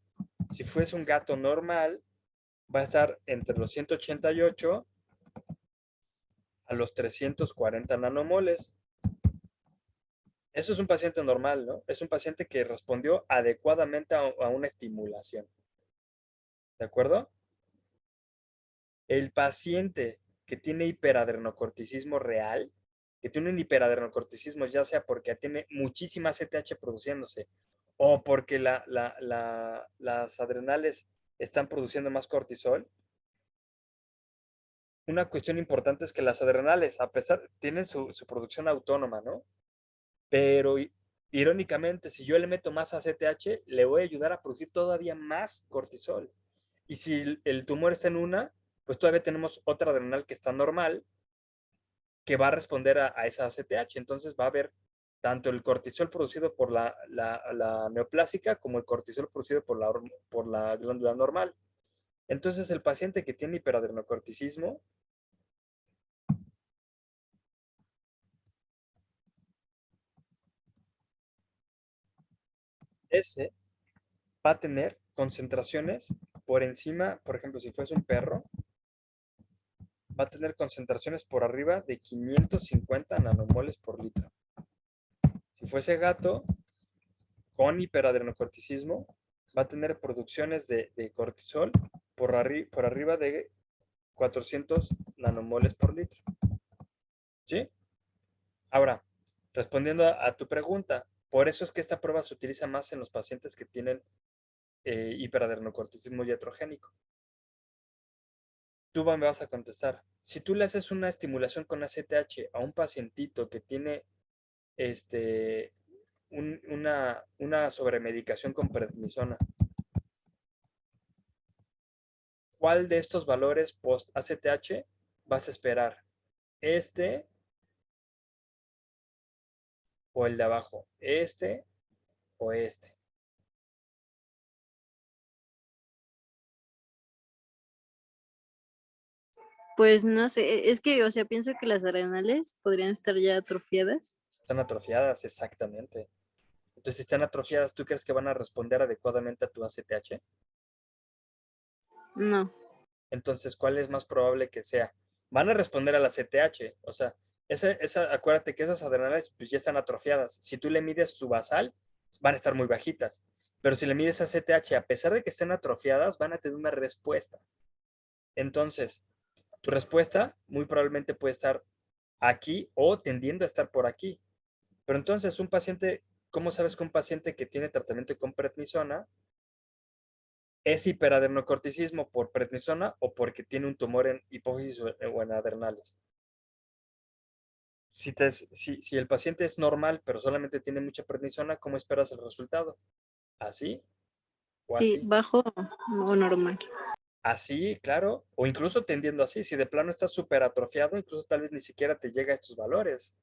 Si fuese un gato normal, va a estar entre los 188 a los 340 nanomoles. Eso es un paciente normal, ¿no? Es un paciente que respondió adecuadamente a una estimulación. ¿De acuerdo? El paciente que tiene hiperadrenocorticismo real, que tiene un hiperadrenocorticismo ya sea porque tiene muchísima CTH produciéndose o porque las adrenales están produciendo más cortisol, una cuestión importante es que las adrenales, a pesar, tienen su producción autónoma, ¿no? Pero irónicamente, si yo le meto más ACTH, le voy a ayudar a producir todavía más cortisol. Y si el tumor está en una, pues todavía tenemos otra adrenal que está normal, que va a responder a esa ACTH. Entonces va a haber tanto el cortisol producido por la neoplásica como el cortisol producido por la glándula normal. Entonces el paciente que tiene hiperadrenocorticismo, ese va a tener concentraciones por encima, por ejemplo, si fuese un perro, va a tener concentraciones por arriba de 550 nanomoles por litro. Si fuese gato, con hiperadrenocorticismo, va a tener producciones de cortisol por arriba de 400 nanomoles por litro. ¿Sí? Ahora, respondiendo a tu pregunta, por eso es que esta prueba se utiliza más en los pacientes que tienen hiperadrenocorticismo iatrogénico. Tú me vas a contestar, si tú le haces una estimulación con ACTH a un pacientito que tiene una sobremedicación con prednisona, ¿cuál de estos valores post-ACTH vas a esperar? ¿Este o el de abajo? ¿Este o este? Pues no sé, es que, o sea, pienso que las adrenales podrían estar ya atrofiadas. Están atrofiadas, exactamente. Entonces, si están atrofiadas, ¿tú crees que van a responder adecuadamente a tu ACTH? No. Entonces, ¿cuál es más probable que sea? Van a responder a la CTH, o sea, acuérdate que esas adrenales pues, ya están atrofiadas. Si tú le mides su basal, van a estar muy bajitas. Pero si le mides a CTH, a pesar de que estén atrofiadas, van a tener una respuesta. Entonces, tu respuesta muy probablemente puede estar aquí o tendiendo a estar por aquí. Pero entonces, un paciente, ¿cómo sabes que un paciente que tiene tratamiento con prednisona es hiperadenocorticismo por prednisona o porque tiene un tumor en hipófisis o en adrenales? Si el paciente es normal, pero solamente tiene mucha prednisona, ¿cómo esperas el resultado? ¿Así o Sí, así? bajo o normal. Así, claro, o incluso tendiendo así. Si de plano está súper atrofiado, incluso tal vez ni siquiera te llega a estos valores,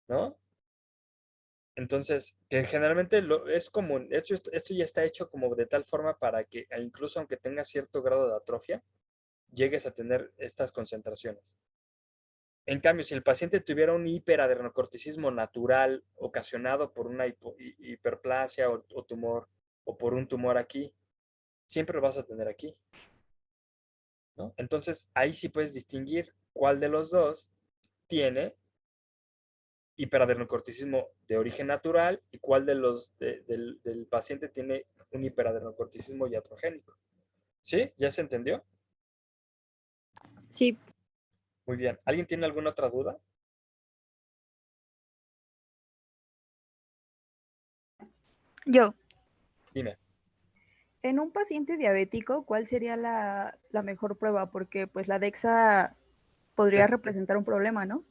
¿no? Entonces, que generalmente es común. De hecho, esto ya está hecho como de tal forma para que incluso aunque tengas cierto grado de atrofia, llegues a tener estas concentraciones. En cambio, si el paciente tuviera un hiperadenocorticismo natural ocasionado por una hiperplasia o tumor, o por un tumor aquí, siempre lo vas a tener aquí, ¿no? Entonces, ahí sí puedes distinguir cuál de los dos tiene hiperadenocorticismo de origen natural y cuál del paciente tiene un hiperadenocorticismo iatrogénico. ¿Sí? ¿Ya se entendió? Sí, Muy bien. ¿Alguien tiene alguna otra duda? Yo, Dime. en un paciente diabético, ¿cuál sería la mejor prueba? Porque pues la DEXA podría representar un problema, ¿no?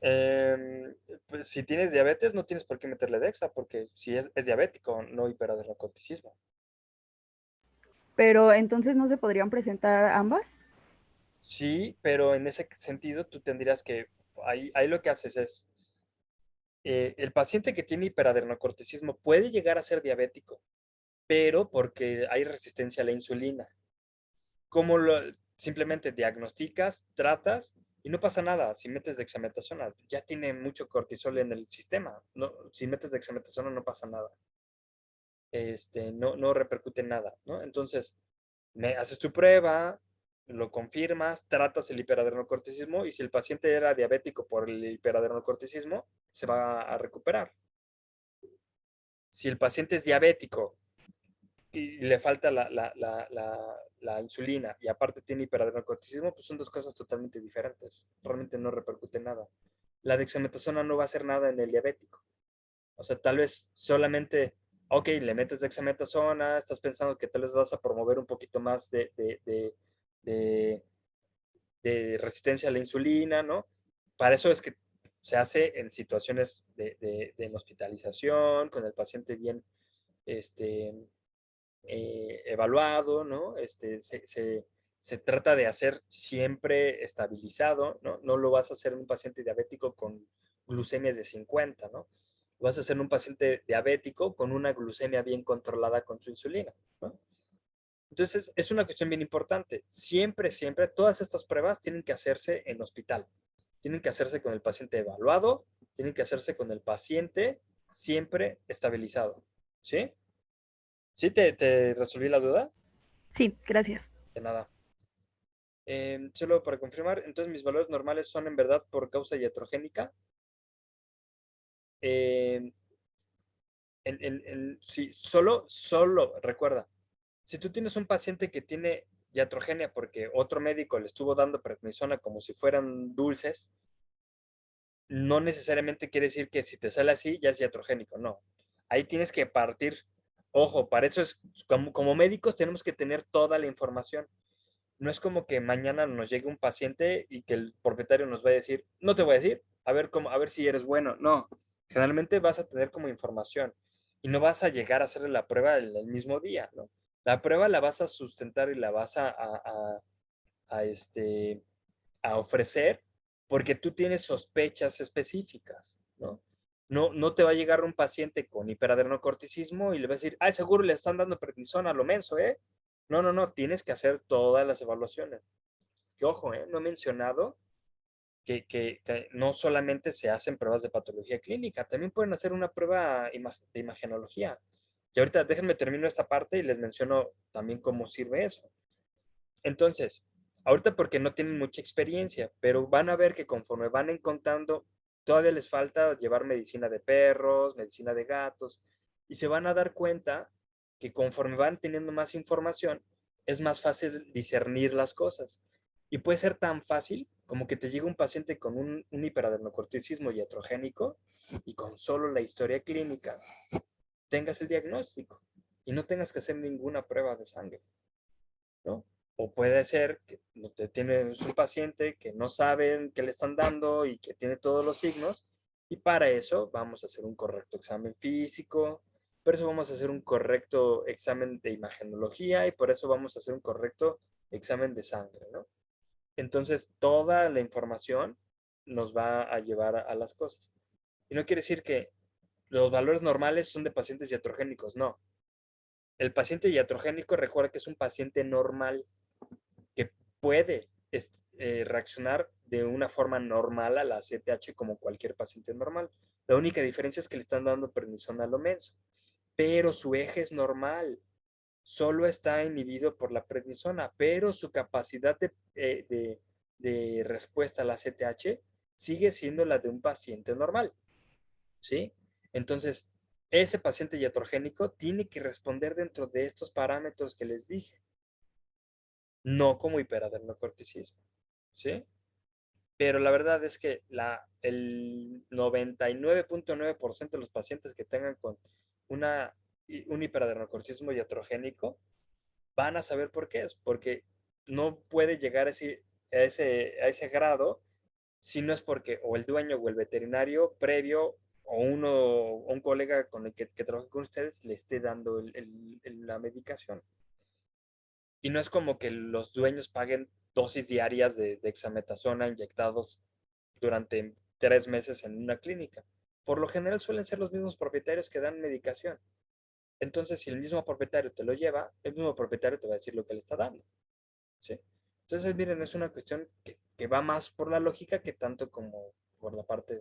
Eh, pues, si tienes diabetes, no tienes por qué meterle Dexa, porque si es diabético, no hiperadenocorticismo. Pero entonces no se podrían presentar ambas. Sí, pero en ese sentido tú tendrías que, ahí lo que haces es, el paciente que tiene hiperadenocorticismo puede llegar a ser diabético, pero porque hay resistencia a la insulina. ¿Cómo simplemente diagnosticas, tratas y no pasa nada? Si metes dexametasona, ya tiene mucho cortisol en el sistema. No, si metes dexametasona no pasa nada. No repercute en nada, ¿no? Entonces, me haces tu prueba, lo confirmas, tratas el hiperadenocorticismo y si el paciente era diabético por el hiperadenocorticismo, se va a recuperar. Si el paciente es diabético y le falta la insulina y aparte tiene hiperadenocorticismo, pues son dos cosas totalmente diferentes. Realmente no repercute en nada. La dexametasona no va a hacer nada en el diabético. O sea, tal vez solamente, ok, le metes dexametasona, estás pensando que tal vez vas a promover un poquito más de, de resistencia a la insulina, ¿no? Para eso es que se hace en situaciones de hospitalización, con el paciente bien este, evaluado, ¿no? Se trata de hacer siempre estabilizado, ¿no? No lo vas a hacer en un paciente diabético con glucemias de 50, ¿no? Lo vas a hacer en un paciente diabético con una glucemia bien controlada con su insulina, ¿no? Entonces, es una cuestión bien importante. Siempre, siempre, todas estas pruebas tienen que hacerse en hospital. Tienen que hacerse con el paciente evaluado, tienen que hacerse con el paciente siempre estabilizado. ¿Sí? ¿Sí te resolví la duda? Sí, gracias. De nada. Solo para confirmar, entonces mis valores normales son en verdad por causa iatrogénica. Eh, sí, solo, recuerda, si tú tienes un paciente que tiene iatrogenia porque otro médico le estuvo dando prednisona como si fueran dulces, no necesariamente quiere decir que si te sale así ya es iatrogénico, no. Ahí tienes que partir, ojo, para eso es, como médicos tenemos que tener toda la información. No es como que mañana nos llegue un paciente y que el propietario nos va a decir, no te voy a decir, a ver si eres bueno. No, generalmente vas a tener como información y no vas a llegar a hacerle la prueba el mismo día, ¿no? La prueba la vas a sustentar y la vas a, este, a ofrecer porque tú tienes sospechas específicas, ¿no? No te va a llegar un paciente con hiperadenocorticismo y le va a decir, ay, seguro le están dando prednisona a lo menso, ¿eh? No, tienes que hacer todas las evaluaciones. Que ojo, no he mencionado que no solamente se hacen pruebas de patología clínica, también pueden hacer una prueba de imagenología. Y ahorita déjenme termino esta parte y les menciono también cómo sirve eso. Entonces, ahorita porque no tienen mucha experiencia, pero van a ver que conforme van encontrando, todavía les falta llevar medicina de perros, medicina de gatos, y se van a dar cuenta que conforme van teniendo más información, es más fácil discernir las cosas. Y puede ser tan fácil como que te llegue un paciente con un hiperadenocorticismo iatrogénico y con solo la historia clínica tengas el diagnóstico y no tengas que hacer ninguna prueba de sangre, ¿no? O puede ser que tienes un paciente que no saben qué le están dando y que tiene todos los signos, y para eso vamos a hacer un correcto examen físico, por eso vamos a hacer un correcto examen de imagenología y por eso vamos a hacer un correcto examen de sangre, ¿no? Entonces, toda la información nos va a llevar a las cosas. Y no quiere decir que los valores normales son de pacientes iatrogénicos, no. El paciente iatrogénico, recuerda que es un paciente normal que puede reaccionar de una forma normal a la ACTH como cualquier paciente normal. La única diferencia es que le están dando prednisona a lo menso, pero su eje es normal. Solo está inhibido por la prednisona, pero su capacidad de respuesta a la ACTH sigue siendo la de un paciente normal, ¿sí? Entonces, ese paciente iatrogénico tiene que responder dentro de estos parámetros que les dije, no como hiperadenocorticismo, ¿sí? Pero la verdad es que el 99.9% de los pacientes que tengan con un hiperadenocorticismo iatrogénico van a saber por qué es, porque no puede llegar a ese grado si no es porque o el dueño o el veterinario previo o un colega con el que trabaja con ustedes le esté dando la medicación. Y no es como que los dueños paguen dosis diarias de dexametasona inyectados durante 3 meses en una clínica. Por lo general suelen ser los mismos propietarios que dan medicación. Entonces, si el mismo propietario te lo lleva, el mismo propietario te va a decir lo que le está dando, ¿sí? Entonces, miren, es una cuestión que va más por la lógica que tanto como por la parte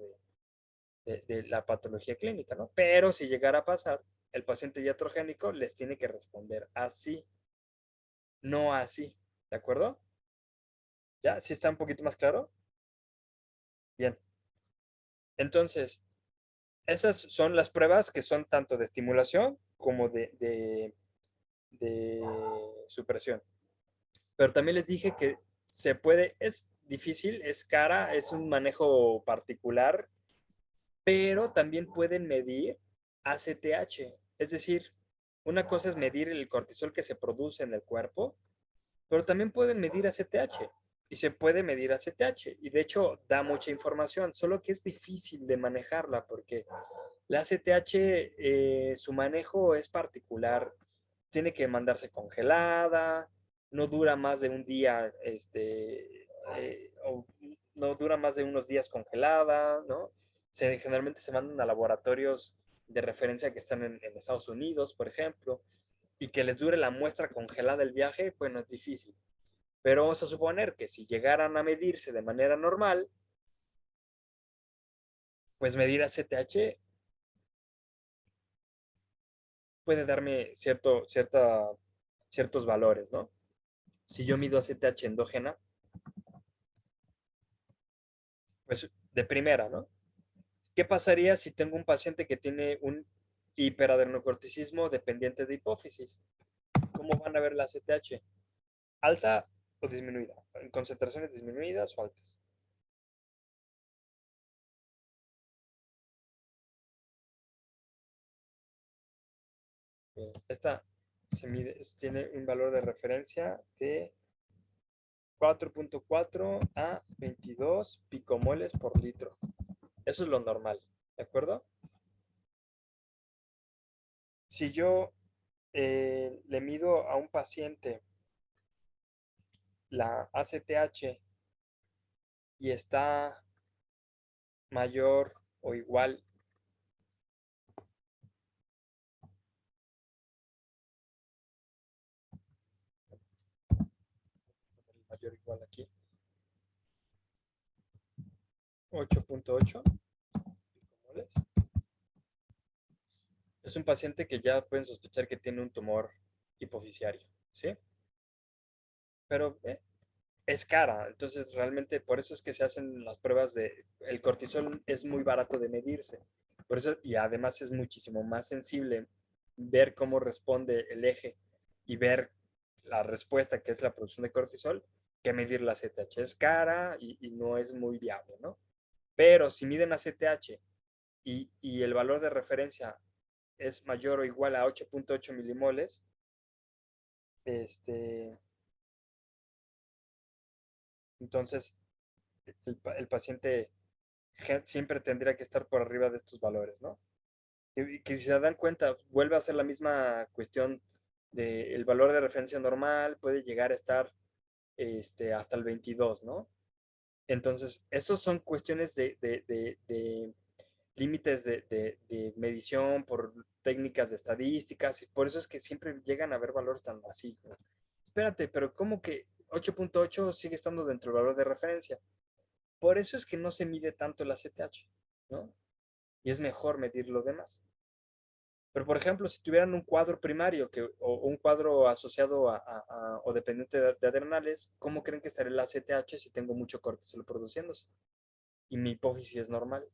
de la patología clínica, ¿no? Pero si llegara a pasar, el paciente iatrogénico les tiene que responder así, no así, ¿de acuerdo? ¿Ya? ¿Sí está un poquito más claro? Bien. Entonces, esas son las pruebas que son tanto de estimulación como de supresión. Pero también les dije que se puede, es difícil, es cara, es un manejo particular, pero también pueden medir ACTH. Es decir, una cosa es medir el cortisol que se produce en el cuerpo, pero también pueden medir ACTH. Y se puede medir ACTH. Y de hecho da mucha información, solo que es difícil de manejarla porque la ACTH, su manejo es particular. Tiene que mandarse congelada, no dura más de un día, o no dura más de unos días congelada, ¿no? Generalmente se mandan a laboratorios de referencia que están en Estados Unidos, por ejemplo, y que les dure la muestra congelada el viaje, bueno, es difícil. Pero vamos a suponer que si llegaran a medirse de manera normal, pues medir ACTH puede darme ciertos valores, ¿no? Si yo mido ACTH endógena, pues de primera, ¿no? ¿Qué pasaría si tengo un paciente que tiene un hiperadenocorticismo dependiente de hipófisis? ¿Cómo van a ver la ACTH? ¿Alta o disminuida? ¿En concentraciones disminuidas o altas? Esta tiene un valor de referencia de 4.4 a 22 picomoles por litro. Eso es lo normal, ¿de acuerdo? Si yo le mido a un paciente la ACTH y está mayor o igual mayor o igual aquí, 8.8 picomoles, es un paciente que ya pueden sospechar que tiene un tumor hipofisiario, ¿sí? Pero es cara, entonces realmente por eso es que se hacen las pruebas el cortisol es muy barato de medirse, por eso, y además es muchísimo más sensible ver cómo responde el eje y ver la respuesta, que es la producción de cortisol, que medir la CTH. Es cara y no es muy viable, ¿no? Pero si miden la CTH y el valor de referencia es mayor o igual a 8.8 milimoles, entonces el paciente siempre tendría que estar por arriba de estos valores, ¿no? Que si se dan cuenta, vuelve a ser la misma cuestión del valor de referencia normal, puede llegar a estar hasta el 22, ¿no? Entonces, esos son cuestiones de límites de medición por técnicas de estadísticas, y por eso es que siempre llegan a haber valores tan así, ¿no? Espérate, pero ¿cómo que 8.8 sigue estando dentro del valor de referencia? Por eso es que no se mide tanto la CTH, ¿no? Y es mejor medir lo demás. Pero, por ejemplo, si tuvieran un cuadro primario o un cuadro asociado o dependiente de adrenales, ¿cómo creen que estaría la CTH si tengo mucho cortisol produciéndose? Y mi hipófisis es normal.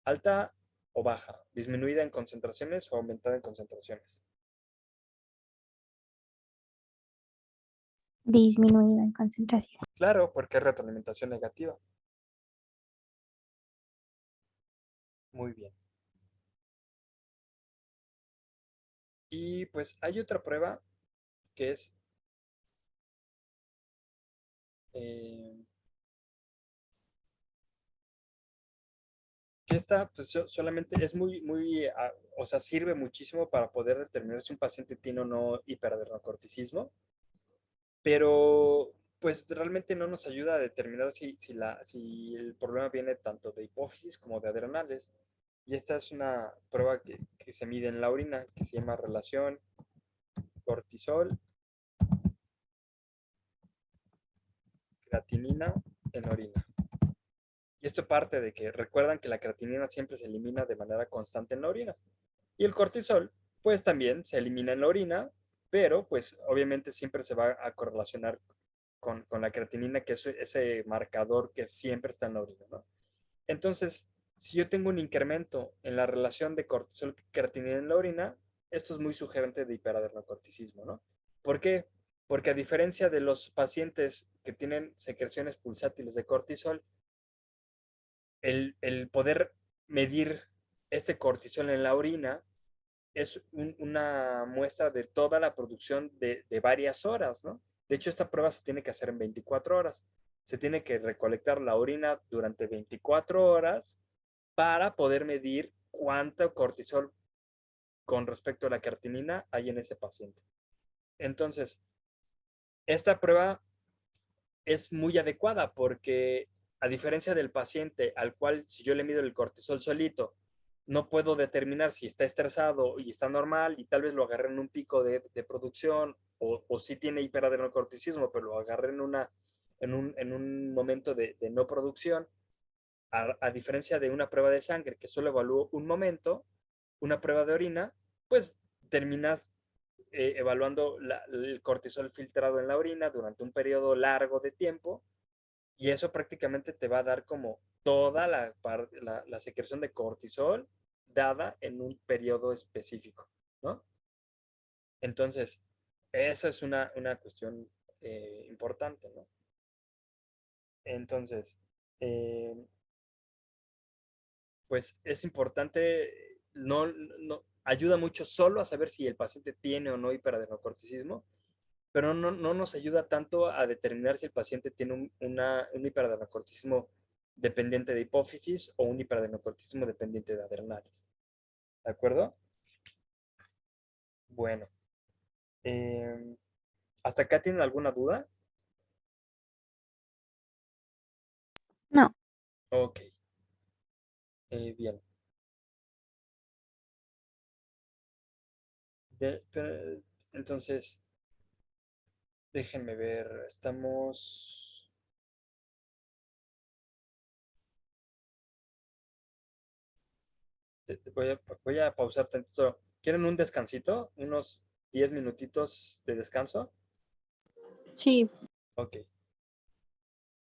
¿Alta o baja? ¿Disminuida en concentraciones o aumentada en concentraciones? Disminuida en concentración. Claro, porque es retroalimentación negativa. Muy bien. Y pues hay otra prueba que es eh, que esta pues, solamente es o sea, sirve muchísimo para poder determinar si un paciente tiene o no hiperadrenocorticismo, pero pues realmente no nos ayuda a determinar si el problema viene tanto de hipófisis como de adrenales. Y esta es una prueba que se mide en la orina, que se llama relación cortisol, creatinina en orina. Y esto parte de que recuerdan que la creatinina siempre se elimina de manera constante en la orina. Y el cortisol, pues también se elimina en la orina, pero pues obviamente siempre se va a correlacionar con la creatinina, que es ese marcador que siempre está en la orina, ¿no? Entonces, si yo tengo un incremento en la relación de cortisol-creatinina en la orina, esto es muy sugerente de hiperadrenocorticismo, ¿no? ¿Por qué? Porque a diferencia de los pacientes que tienen secreciones pulsátiles de cortisol, el poder medir ese cortisol en la orina es una muestra de toda la producción de varias horas, ¿no? De hecho, esta prueba se tiene que hacer en 24 horas. Se tiene que recolectar la orina durante 24 horas para poder medir cuánto cortisol con respecto a la creatinina hay en ese paciente. Entonces, esta prueba es muy adecuada porque a diferencia del paciente al cual si yo le mido el cortisol solito, no puedo determinar si está estresado y está normal y tal vez lo agarré en un pico de producción o si tiene hiperadrenocorticismo, pero lo agarré en un momento de no producción. A diferencia de una prueba de sangre que solo evalúo un momento, una prueba de orina, pues terminas evaluando el cortisol filtrado en la orina durante un periodo largo de tiempo y eso prácticamente te va a dar como toda la secreción de cortisol dada en un periodo específico, ¿no? Entonces, esa es una cuestión importante, ¿no? Entonces, eh, pues es importante, ayuda mucho solo a saber si el paciente tiene o no hiperadrenocorticismo, pero no nos ayuda tanto a determinar si el paciente tiene un hiperadrenocorticismo dependiente de hipófisis o un hiperadrenocorticismo dependiente de adrenales. ¿De acuerdo? Bueno, eh, ¿hasta acá tienen alguna duda? No. Ok, bien. Entonces, déjenme ver, estamos... Voy a pausar tantito. ¿Quieren un descansito? ¿Unos 10 minutitos de descanso? Sí, Ok.